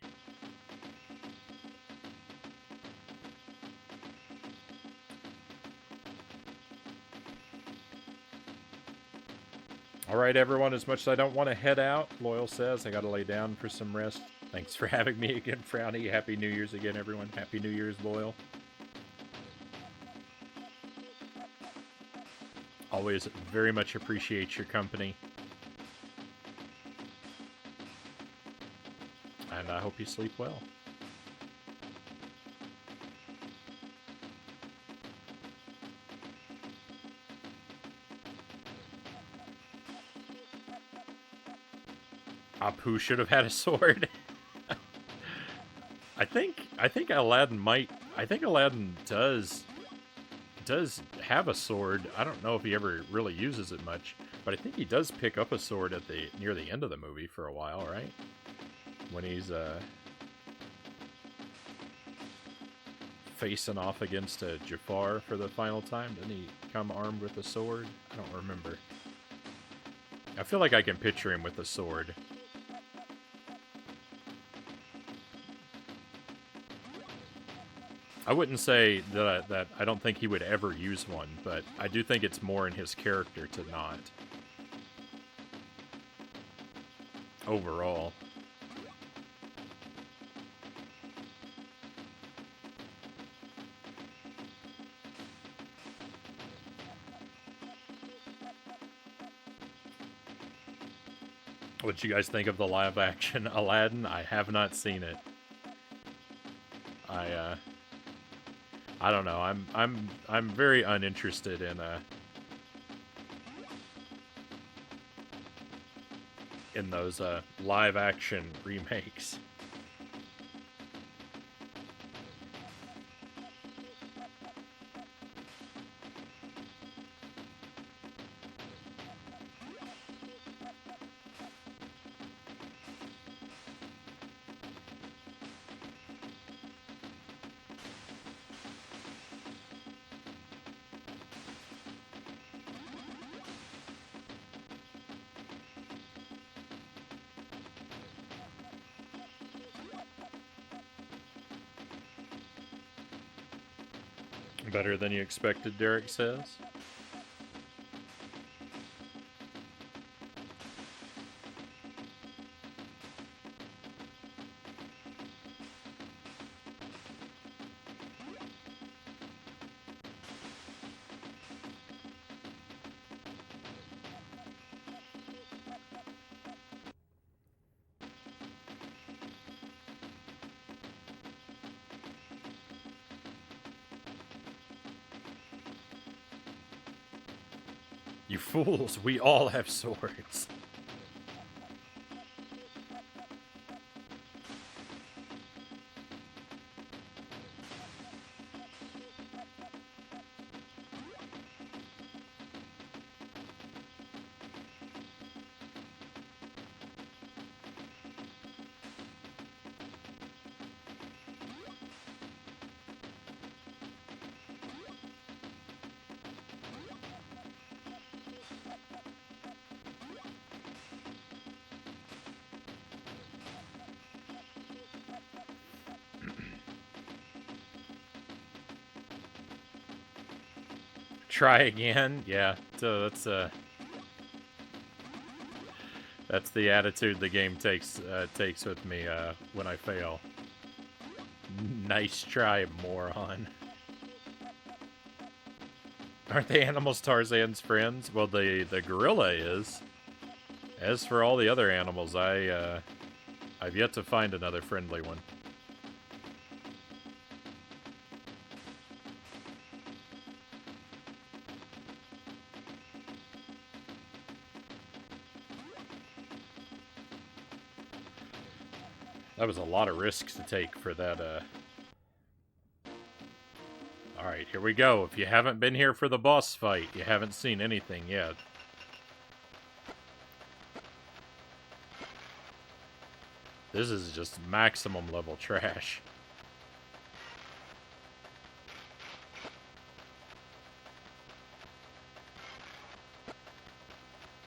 Alright, everyone, as much as I don't want to head out, Loyal says, I gotta lay down for some rest. Thanks for having me again, Frownie. Happy New Year's again, everyone. Happy New Year's, Loyal. Always very much appreciate your company. And I hope you sleep well. Apu should have had a sword. I think Aladdin might... I think Aladdin does have a sword. I don't know if he ever really uses it much, but I think he does pick up a sword at near the end of the movie for a while, right? When he's facing off against Jafar for the final time. Didn't he come armed with a sword? I don't remember. I feel like I can picture him with a sword. I wouldn't say that I don't think he would ever use one, but I do think it's more in his character to not. Overall. What you guys think of the live-action Aladdin? I have not seen it. I don't know. I'm very uninterested in those live-action remakes. Better than you expected, Derek says. You fools, we all have swords. Try again? Yeah, so that's the attitude the game takes with me when I fail. Nice try, moron. Aren't the animals Tarzan's friends? Well, the gorilla is. As for all the other animals, I've yet to find another friendly one. That was a lot of risks to take for that, Alright, here we go. If you haven't been here for the boss fight, you haven't seen anything yet. This is just maximum level trash.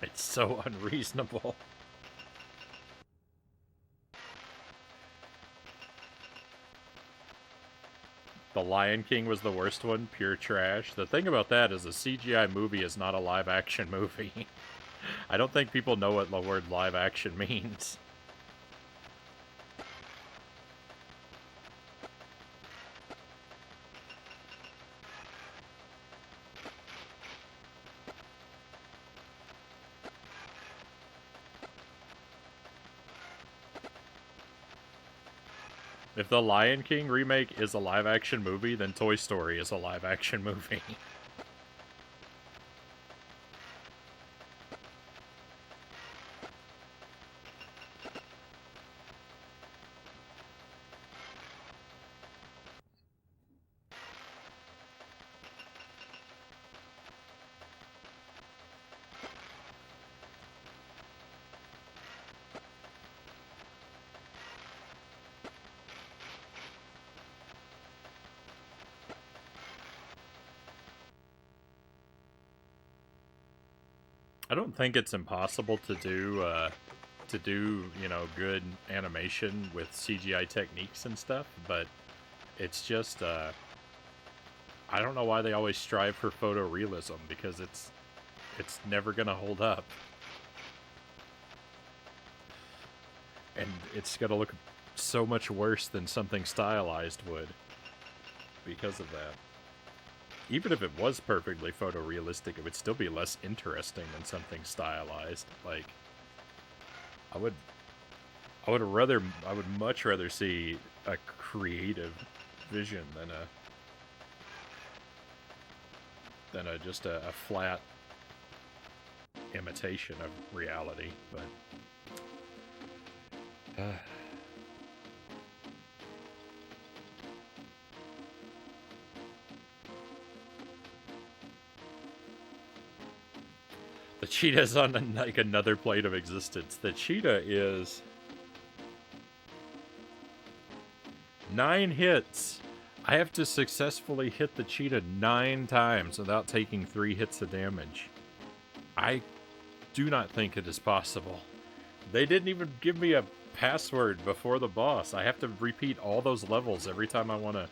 It's so unreasonable. The Lion King was the worst one, pure trash. The thing about that is a CGI movie is not a live-action movie. I don't think people know what the word live-action means. If the Lion King remake is a live-action movie, then Toy Story is a live-action movie. I don't think it's impossible to do, you know, good animation with CGI techniques and stuff, but it's just, I don't know why they always strive for photorealism, because it's never gonna hold up. And it's gonna look so much worse than something stylized would because of that. Even if it was perfectly photorealistic, it would still be less interesting than something stylized. Like, I would much rather see a creative vision than just a flat imitation of reality. But the cheetah's on like another plane of existence. The cheetah is 9 hits. I have to successfully hit the cheetah 9 times without taking 3 hits of damage. I do not think it is possible. They didn't even give me a password before the boss. I have to repeat all those levels every time I want to.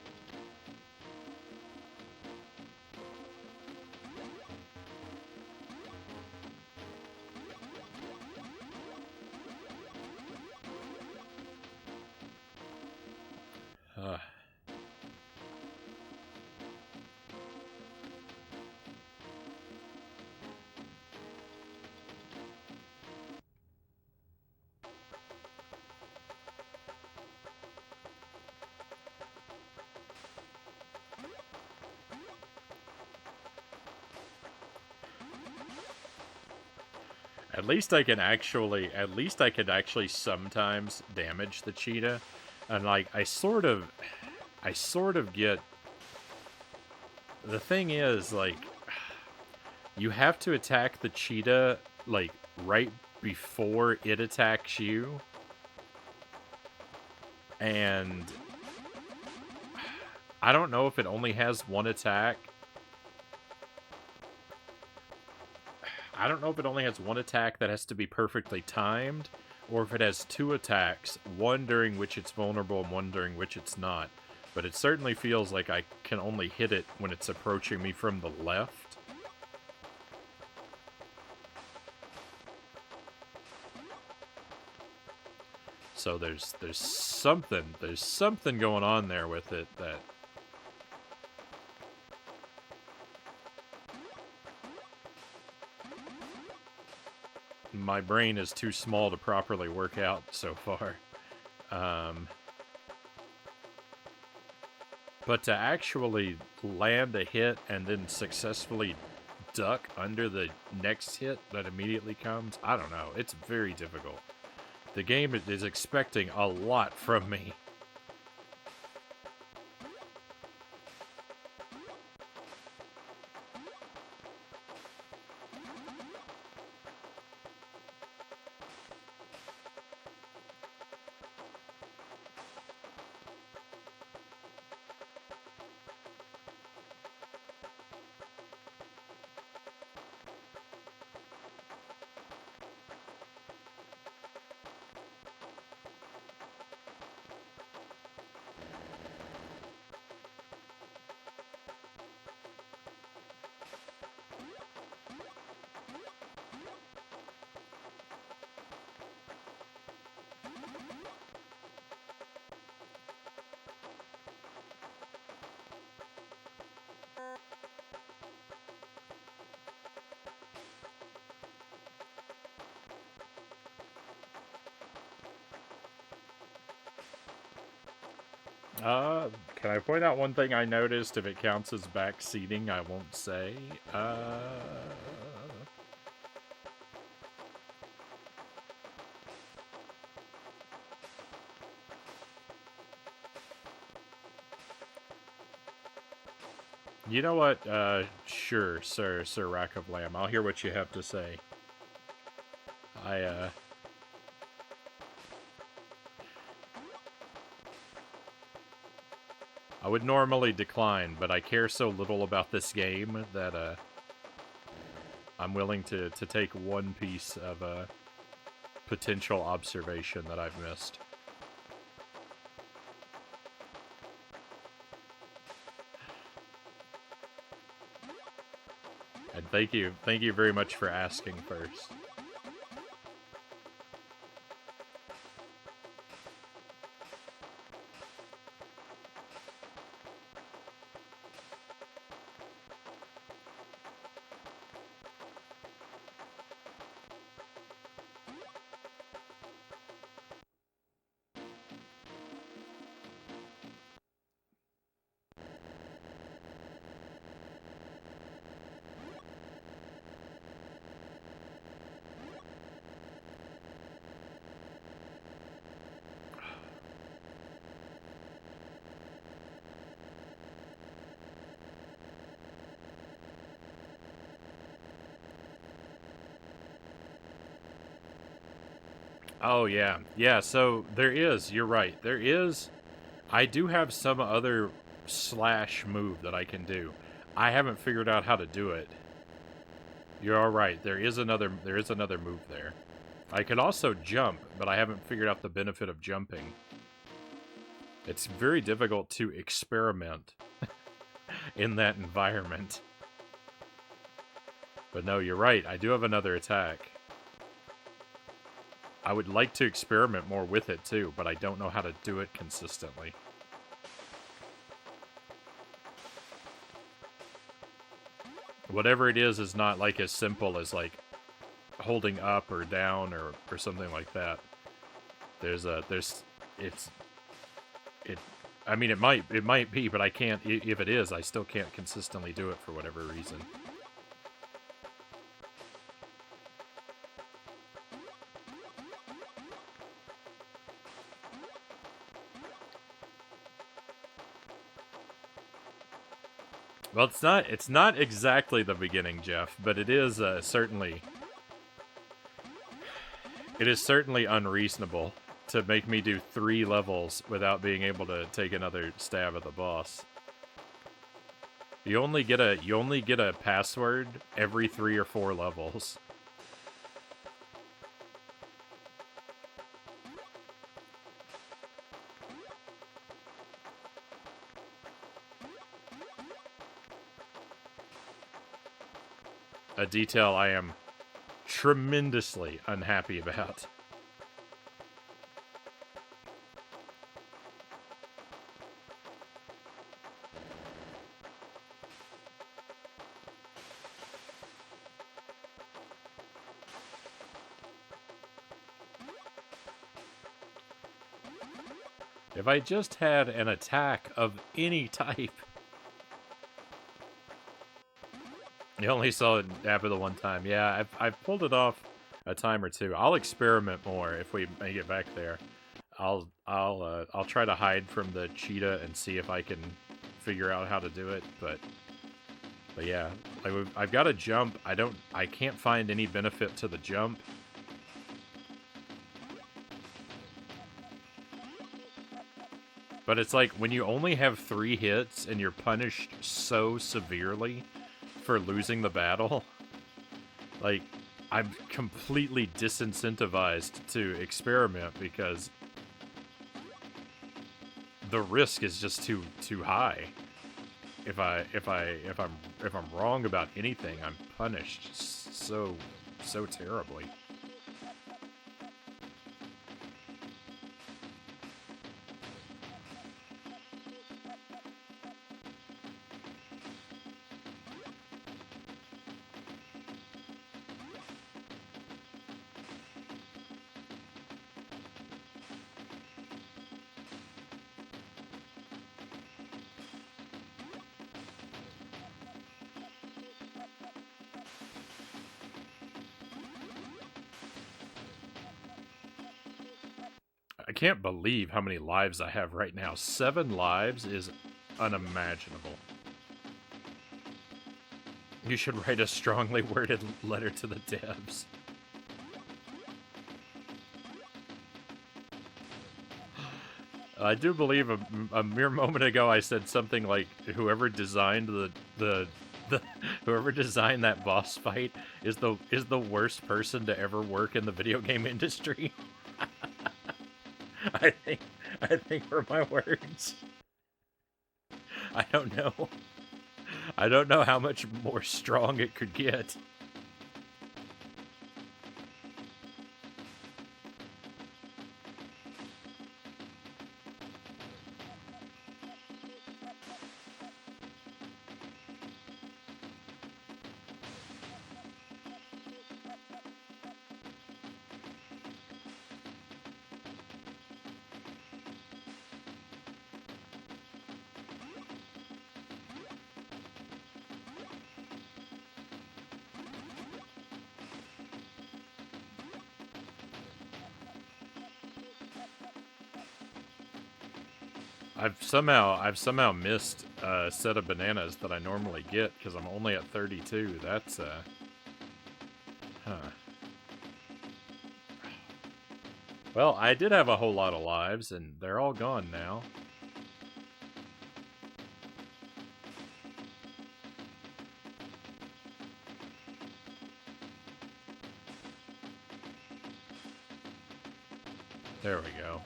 At least I can actually sometimes damage the cheetah. And like I sort of get. The thing is, like, you have to attack the cheetah like right before it attacks you. And I don't know if it only has one attack. I don't know if it only has one attack that has to be perfectly timed, or if it has two attacks, one during which it's vulnerable and one during which it's not. But it certainly feels like I can only hit it when it's approaching me from the left. So there's something going on there with it that my brain is too small to properly work out so far. But to actually land a hit and then successfully duck under the next hit that immediately comes, I don't know. It's very difficult. The game is expecting a lot from me. Can I point out one thing I noticed? If it counts as back seating, I won't say. You know what? Sure, Sir Rack of Lamb. I'll hear what you have to say. I would normally decline, but I care so little about this game that, I'm willing to take one piece of, potential observation that I've missed. And thank you very much for asking first. Oh, yeah. Yeah, so there is. You're right. There is. I do have some other slash move that I can do. I haven't figured out how to do it. You're all right. There is another move there. I could also jump, but I haven't figured out the benefit of jumping. It's very difficult to experiment in that environment. But no, you're right. I do have another attack. I would like to experiment more with it too, but I don't know how to do it consistently. Whatever it is not like as simple as like holding up or down or something like that. I mean, it might be, but I can't, if it is, I still can't consistently do it for whatever reason. Well, it's not exactly the beginning, Jeff, but it is certainly unreasonable to make me do 3 levels without being able to take another stab at the boss. You only get a password every 3 or 4 levels. A detail I am tremendously unhappy about. If I just had an attack of any type. You only saw it after the one time. Yeah, I've pulled it off a time or two. I'll experiment more if we make it back there. I'll try to hide from the cheetah and see if I can figure out how to do it. But yeah, I've got to jump. I can't find any benefit to the jump. But it's like when you only have 3 hits and you're punished so severely for losing the battle, like, I'm completely disincentivized to experiment because the risk is just too high. If I'm wrong about anything, I'm punished so terribly. I can't believe how many lives I have right now. 7 lives is unimaginable. You should write a strongly worded letter to the devs. I do believe a mere moment ago I said something like, whoever designed whoever designed that boss fight is the worst person to ever work in the video game industry. I think were my words. I don't know. I don't know how much more strong it could get. I've somehow missed a set of bananas that I normally get because I'm only at 32. That's huh. Well, I did have a whole lot of lives, and they're all gone now. There we go.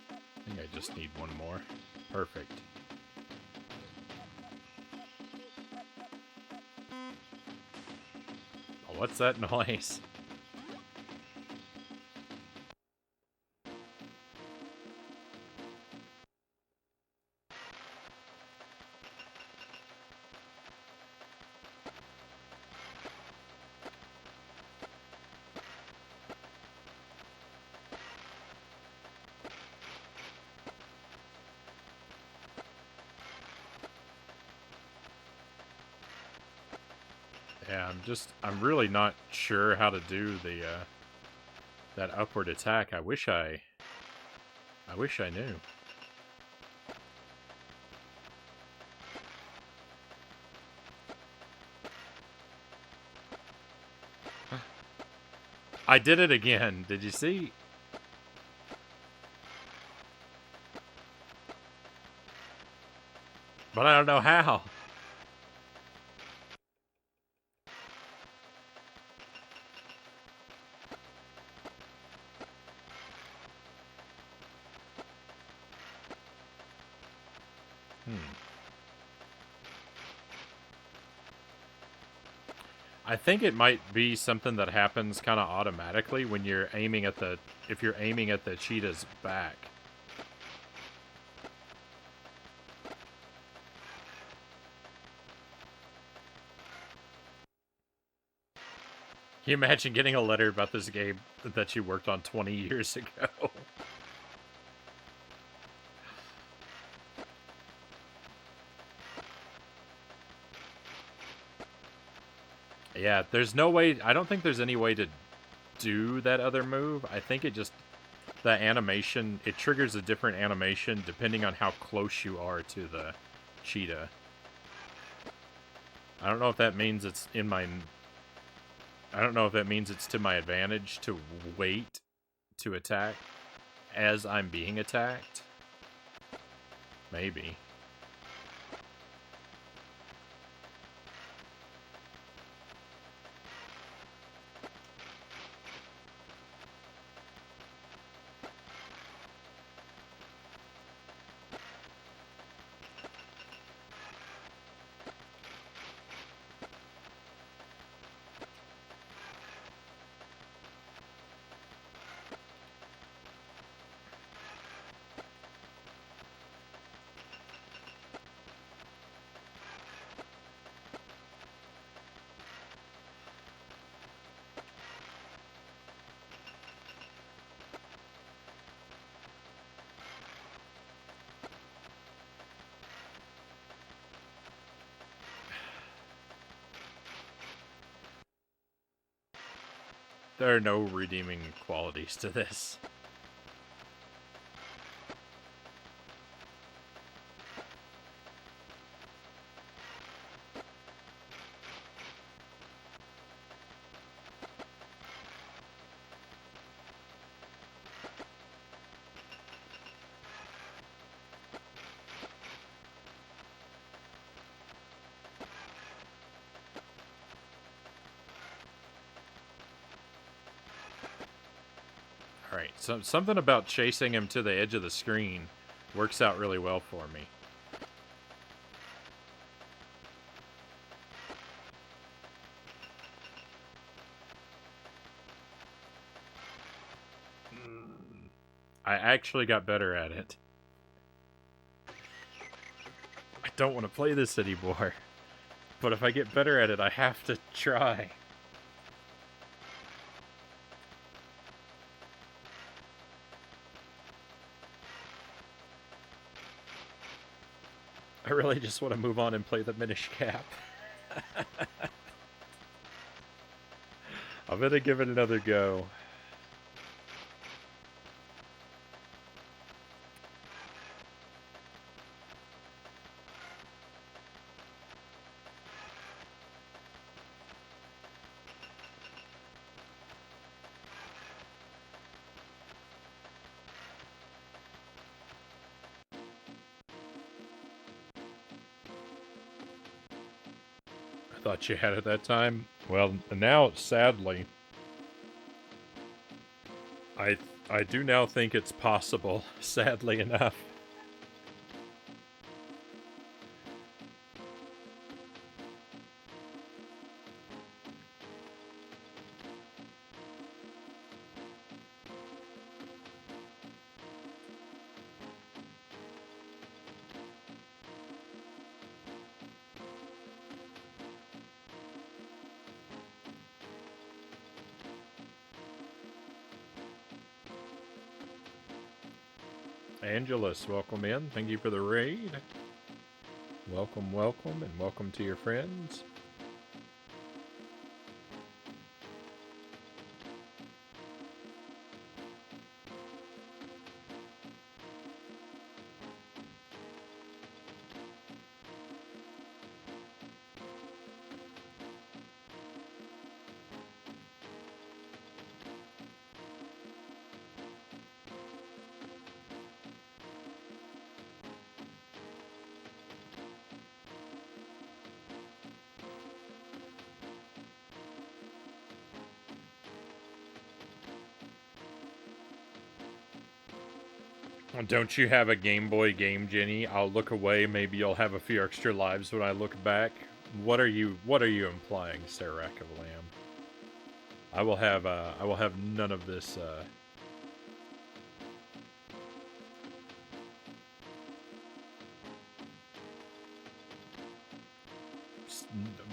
I think I just need one more. Perfect. Oh, what's that noise? Yeah, I'm really not sure how to do the, that upward attack. I wish I knew. I did it again. Did you see? But I don't know how. I think it might be something that happens kind of automatically when you're aiming at the... if you're aiming at the cheetah's back. Can you imagine getting a letter about this game that you worked on 20 years ago? Yeah, there's no way... I don't think there's any way to do that other move. I think it just... the animation... it triggers a different animation depending on how close you are to the cheetah. I don't know if that means it's in my... I don't know if that means it's to my advantage to wait to attack as I'm being attacked. Maybe. There are no redeeming qualities to this. Alright, so something about chasing him to the edge of the screen works out really well for me. I actually got better at it. I don't want to play this anymore. But if I get better at it, I have to try. I really just want to move on and play the Minish Cap. I'm gonna give it another go. Thought you had it that time. Well, now, sadly, I do now think it's possible, sadly enough. Angelus, welcome in. Thank you for the raid. Welcome, welcome, and welcome to your friends. Don't you have a Game Boy game, Jenny? I'll look away. Maybe you'll have a few extra lives when I look back. What are you implying, Serac of Lamb? I will have none of this.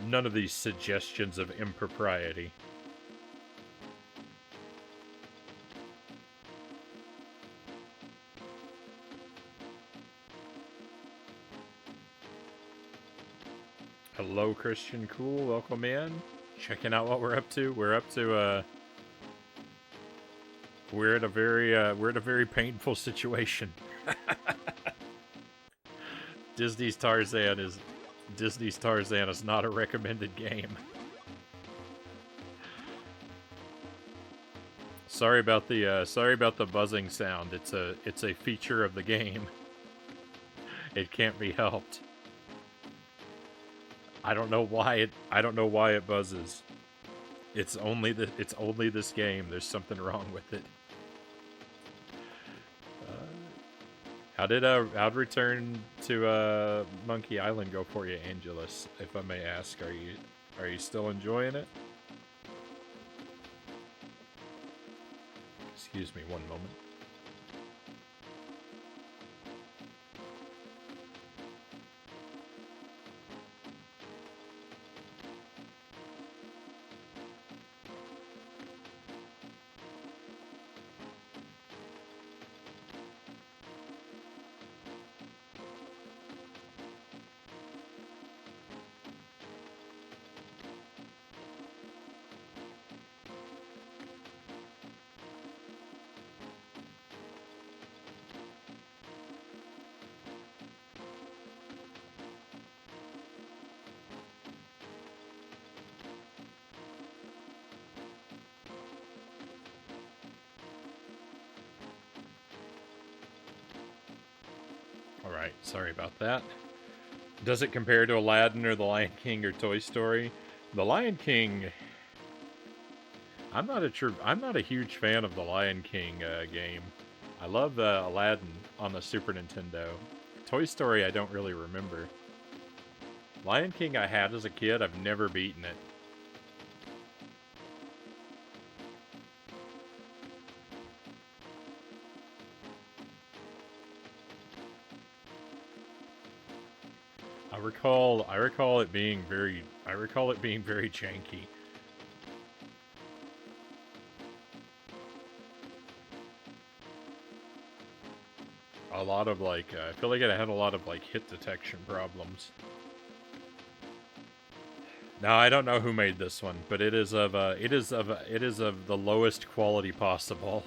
None of these suggestions of impropriety. Hello, Christian Cool. Welcome in. Checking out what we're up to. We're at a very painful situation. Disney's Tarzan is not a recommended game. Sorry about the buzzing sound. It's a feature of the game. It can't be helped. I don't know why it buzzes. It's only this game. There's something wrong with it. How'd Return to Monkey Island go for you, Angelus? If I may ask, are you still enjoying it? Excuse me one moment. Alright, sorry about that. Does it compare to Aladdin or The Lion King or Toy Story? The Lion King... I'm not a huge fan of the Lion King game. I love Aladdin on the Super Nintendo. Toy Story I don't really remember. Lion King I had as a kid, I've never beaten it. I recall it being very janky. A lot of I feel like it had a lot of hit detection problems. Now I don't know who made this one, but it is of the lowest quality possible.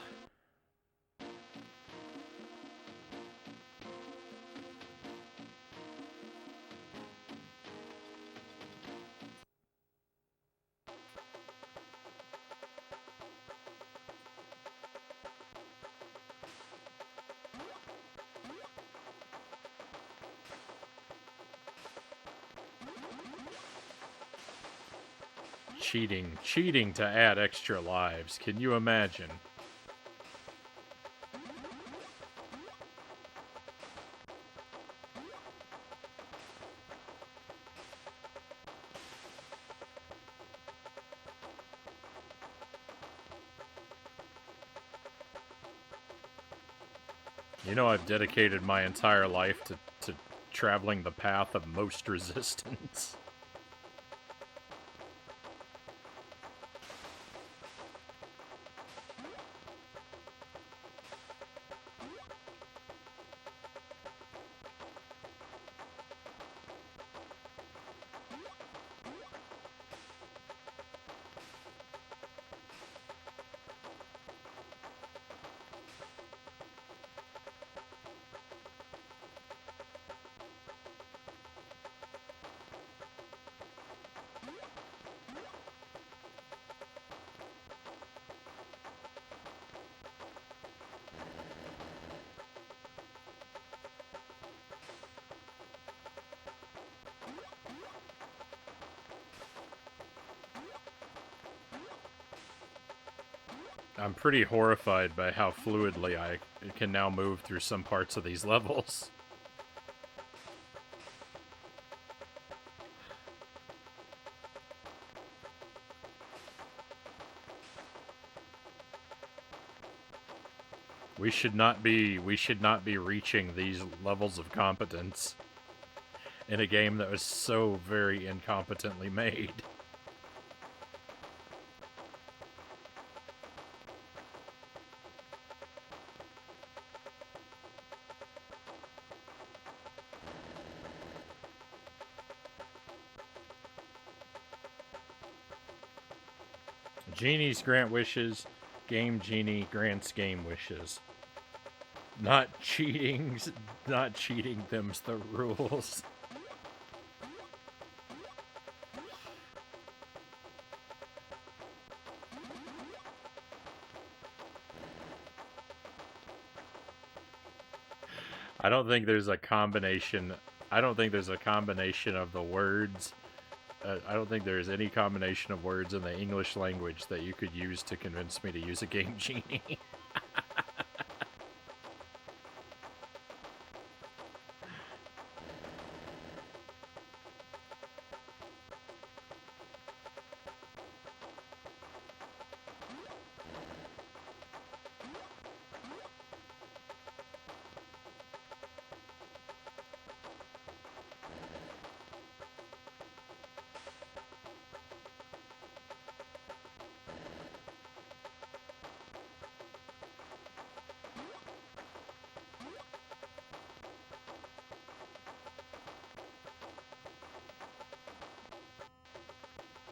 Cheating to add extra lives. Can you imagine? You know, I've dedicated my entire life to traveling the path of most resistance. I'm pretty horrified by how fluidly I can now move through some parts of these levels. We should not be reaching these levels of competence in a game that was so very incompetently made. Genies grant wishes, Game Genie grants game wishes. Not cheating, them's the rules. I don't think there's a combination. I don't think there's a combination of the words. I don't think there's any combination of words in the English language that you could use to convince me to use a Game Genie.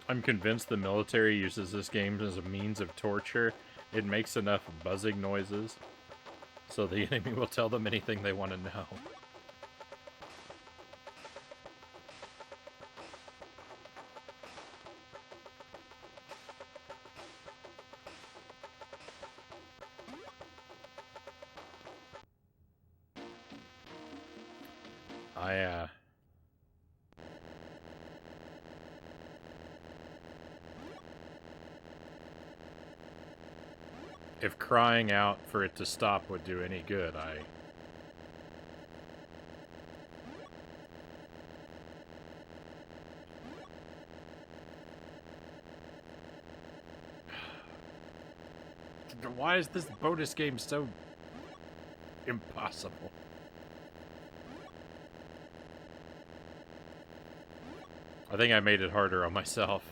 I'm convinced the military uses this game as a means of torture. It makes enough buzzing noises so the enemy will tell them anything they want to know. If crying out for it to stop would do any good, Why is this bonus game so impossible? I think I made it harder on myself.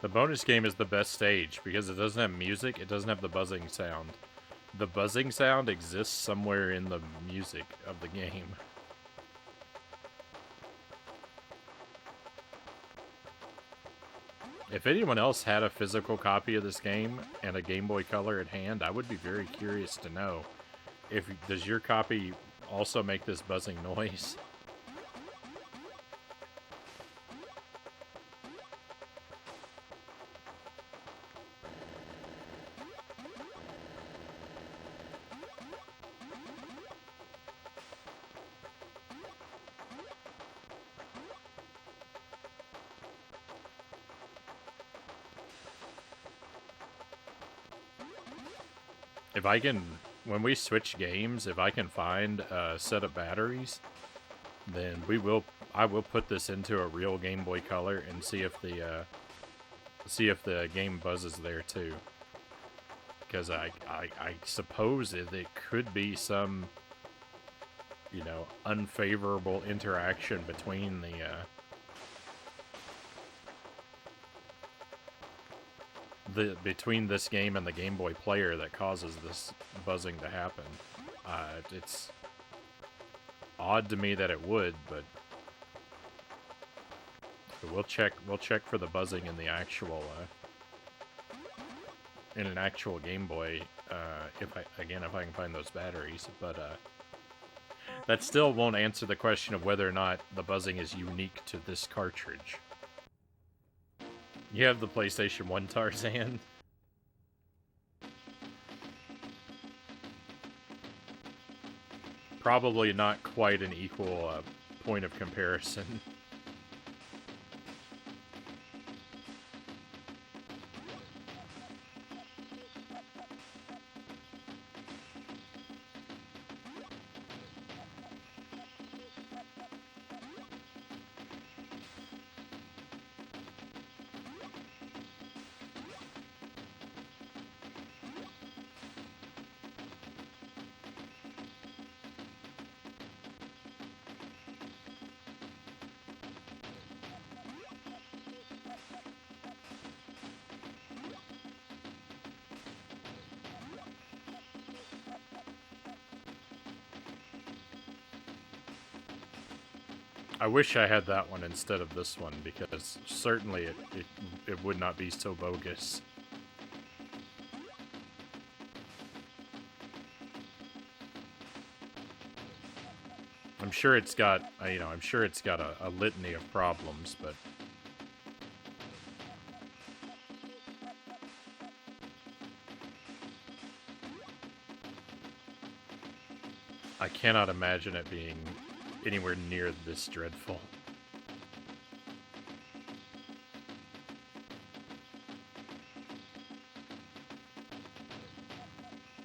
The bonus game is the best stage because it doesn't have music, it doesn't have the buzzing sound. The buzzing sound exists somewhere in the music of the game. If anyone else had a physical copy of this game and a Game Boy Color at hand, I would be very curious to know. Does your copy also make this buzzing noise? If I can, when we switch games, if I can find a set of batteries, then I will put this into a real Game Boy Color and see if the game buzzes there too. Because I suppose it could be some, you know, unfavorable interaction between between this game and the Game Boy player that causes this buzzing to happen. It's odd to me that it would, but we'll check for the buzzing in the actual in an actual Game Boy if I can find those batteries, but that still won't answer the question of whether or not the buzzing is unique to this cartridge. You have the PlayStation 1 Tarzan. probably not quite an equal point of comparison. I wish I had that one instead of this one, because certainly it would not be so bogus. I'm sure it's got, I'm sure it's got a litany of problems, but... I cannot imagine it being anywhere near this dreadful.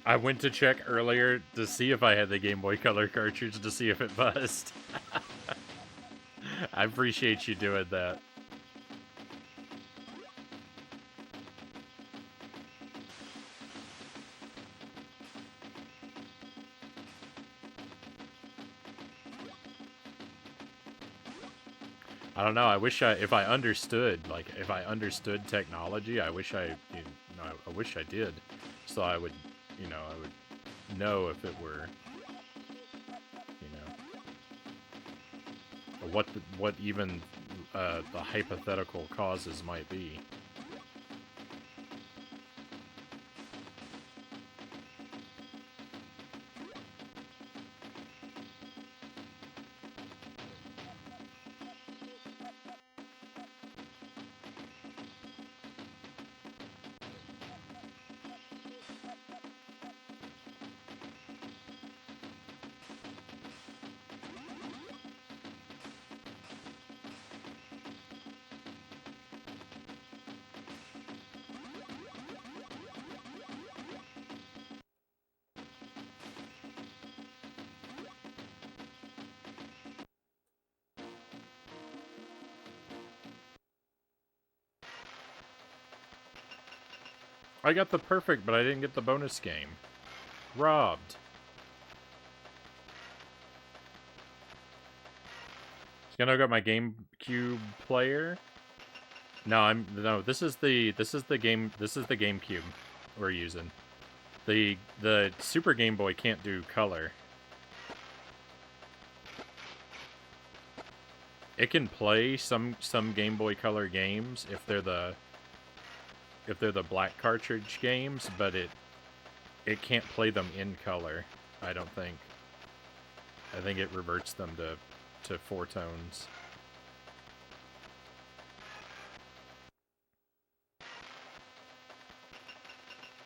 I went to check earlier to see if I had the Game Boy Color cartridge to see if it buzzed. I appreciate you doing that. I don't know. I wish if I understood, like, if I understood technology, I wish I wish I did. So I would, I would know if it were, what even the hypothetical causes might be. I got the perfect, but I didn't get the bonus game. Robbed. Gonna go my GameCube player. No, this is the GameCube we're using. The Super Game Boy can't do color. It can play some Game Boy Color games if they're the black cartridge games, but it can't play them in color, I don't think. I think it reverts them to 4 tones.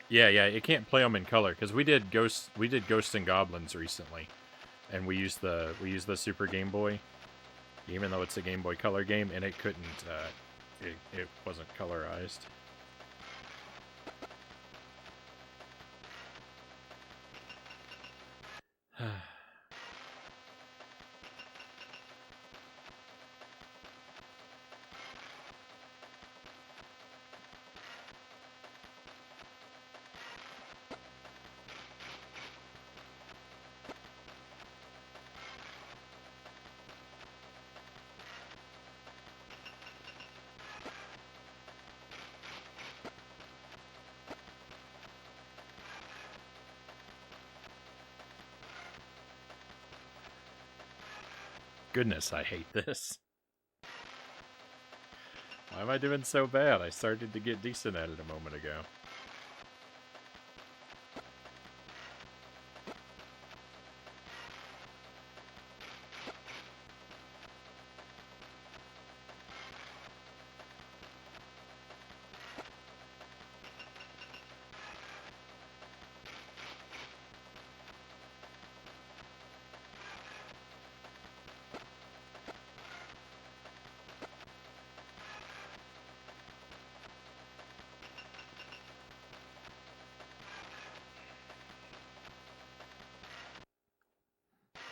Yeah, it can't play them in color, because we did Ghosts and Goblins recently, and we used the Super Game Boy, even though it's a Game Boy Color game, and it couldn't, it wasn't colorized. Goodness, I hate this. Why am I doing so bad? I started to get decent at it a moment ago.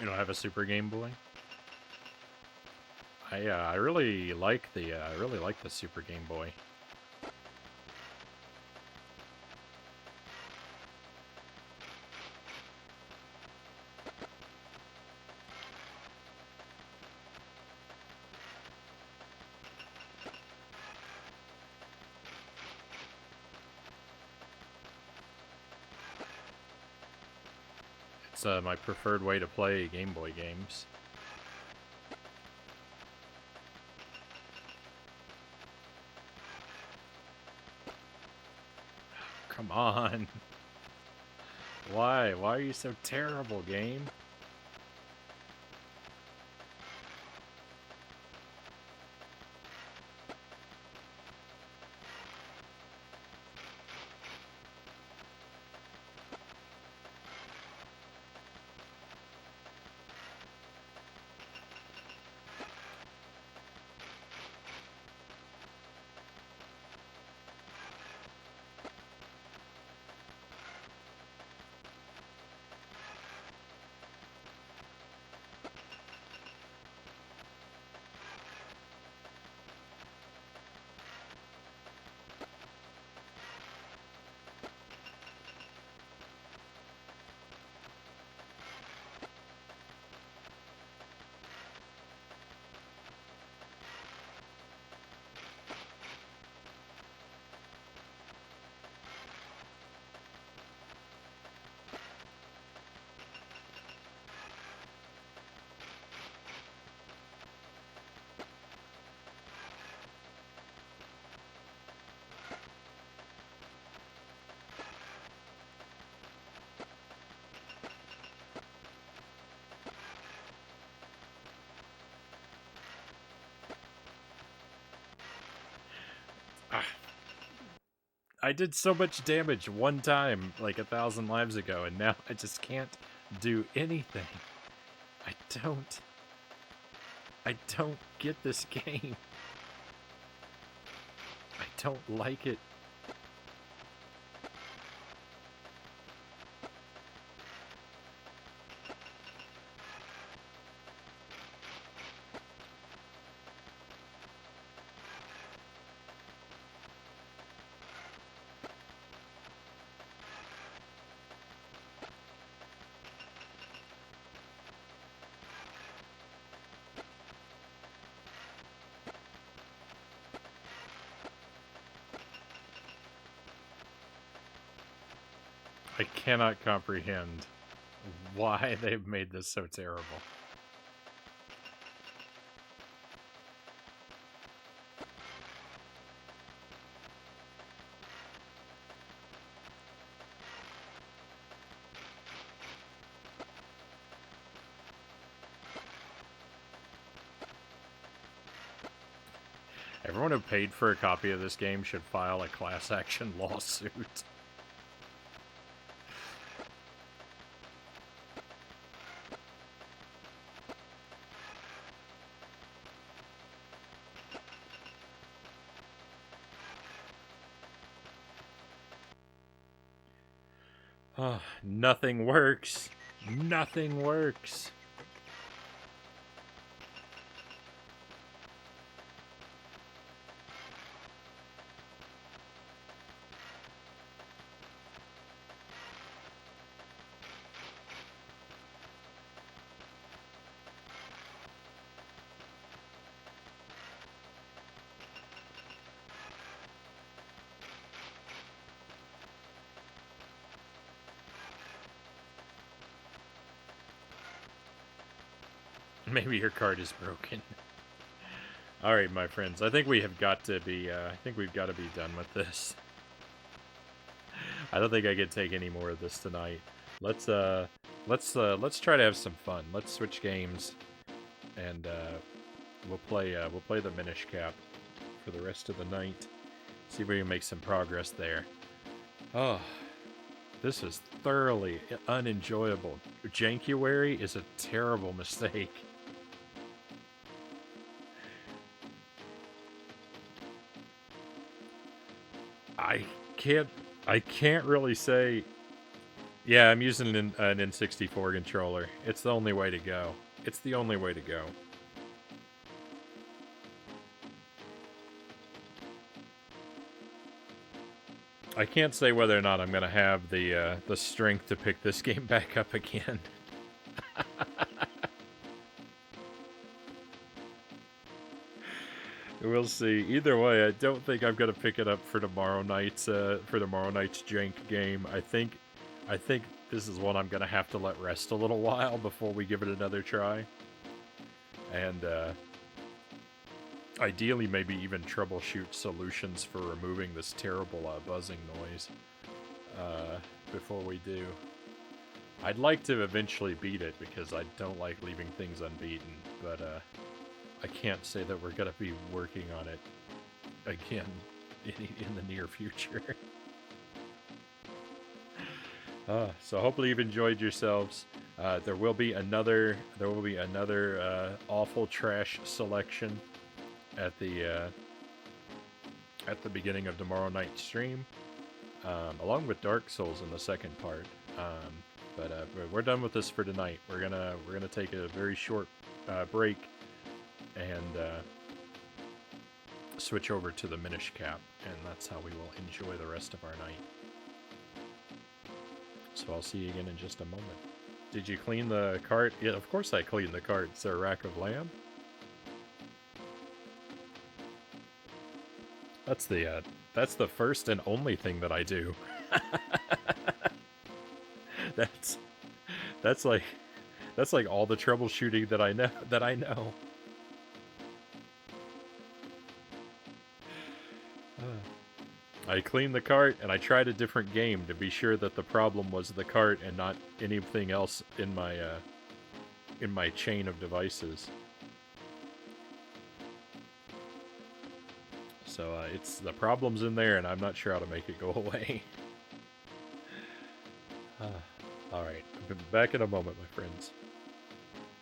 You don't have a Super Game Boy? I really like the Super Game Boy. It's my preferred way to play Game Boy games. Come on. Why? Why are you so terrible, game? Ah, I did so much damage one time, like 1,000 lives ago, and now I just can't do anything. I don't get this game. I don't like it. I cannot comprehend why they've made this so terrible. Everyone who paid for a copy of this game should file a class action lawsuit. Oh, nothing works. Nothing works. Maybe your card is broken. Alright, my friends. I think we have got to be, I think we've got to be done with this. I don't think I can take any more of this tonight. Let's try to have some fun. Let's switch games, and we'll play the Minish Cap for the rest of the night. See if we can make some progress there. Oh, this is thoroughly unenjoyable. Jankuary is a terrible mistake. I can't really say, Yeah, I'm using an N64 controller. It's the only way to go. It's the only way to go. I can't say whether or not I'm gonna have the strength to pick this game back up again. We'll see. Either way, I don't think I'm gonna pick it up for tomorrow night's jank game. I think this is one I'm gonna have to let rest a little while before we give it another try. And ideally, maybe even troubleshoot solutions for removing this terrible buzzing noise before we do. I'd like to eventually beat it because I don't like leaving things unbeaten, but I can't say that we're going to be working on it again in the near future. So hopefully you've enjoyed yourselves. There will be another awful trash selection at the beginning of tomorrow night's stream, along with Dark Souls in the second part. But we're done with this for tonight. We're gonna take a very short break and switch over to the Minish Cap, and that's how we will enjoy the rest of our night. So I'll see you again in just a moment. Did you clean the cart? Yeah, of course I cleaned the cart. Is there a rack of lamb? That's the first and only thing that I do. that's like all the troubleshooting that I know. I cleaned the cart and I tried a different game to be sure that the problem was the cart and not anything else in my chain of devices. So it's the problem's in there, and I'm not sure how to make it go away. All right, I'll be back in a moment, my friends.